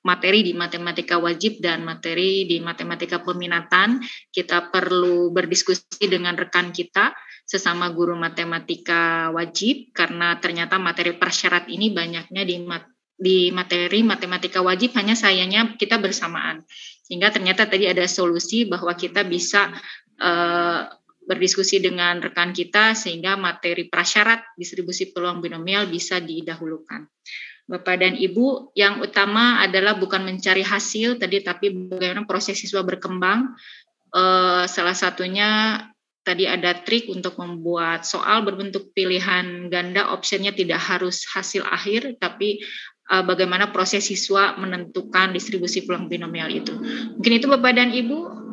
materi di matematika wajib dan materi di matematika peminatan. Kita perlu berdiskusi dengan rekan kita sesama guru matematika wajib, karena ternyata materi prasyarat ini banyaknya di materi matematika wajib, hanya sayangnya kita bersamaan. Sehingga ternyata tadi ada solusi bahwa kita bisa berdiskusi dengan rekan kita sehingga materi prasyarat distribusi peluang binomial bisa didahulukan. Bapak dan Ibu, yang utama adalah bukan mencari hasil tadi, tapi bagaimana proses siswa berkembang. Salah satunya tadi ada trik untuk membuat soal berbentuk pilihan ganda, optionnya tidak harus hasil akhir, tapi bagaimana proses siswa menentukan distribusi peluang binomial itu. Mungkin itu Bapak dan Ibu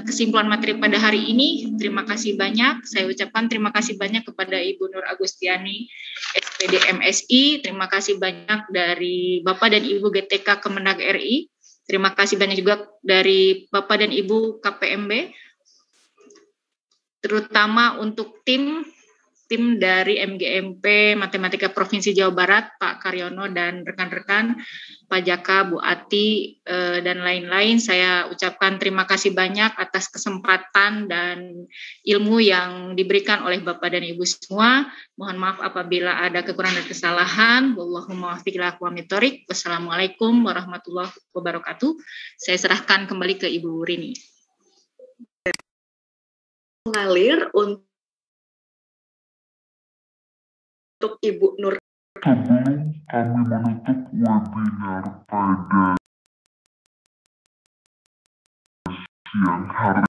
kesimpulan materi pada hari ini. Terima kasih banyak. Saya ucapkan terima kasih banyak kepada Ibu Nur Agustiani, SPD MSI. Terima kasih banyak dari Bapak dan Ibu GTK Kemenag RI. Terima kasih banyak juga dari Bapak dan Ibu KPMB. Terutama untuk tim tim dari MGMP Matematika Provinsi Jawa Barat, Pak Karyono dan rekan-rekan, Pak Jaka, Bu Ati, dan lain-lain. Saya ucapkan terima kasih banyak atas kesempatan dan ilmu yang diberikan oleh Bapak dan Ibu semua. Mohon maaf apabila ada kekurangan dan kesalahan. Wallahumma waffiq ila aqwamit thoriq. Wassalamualaikum warahmatullahi wabarakatuh. Saya serahkan kembali ke Ibu Rini. Mengalir untuk Ibu Nur. Sebelum kami menutup webinar pada siang hari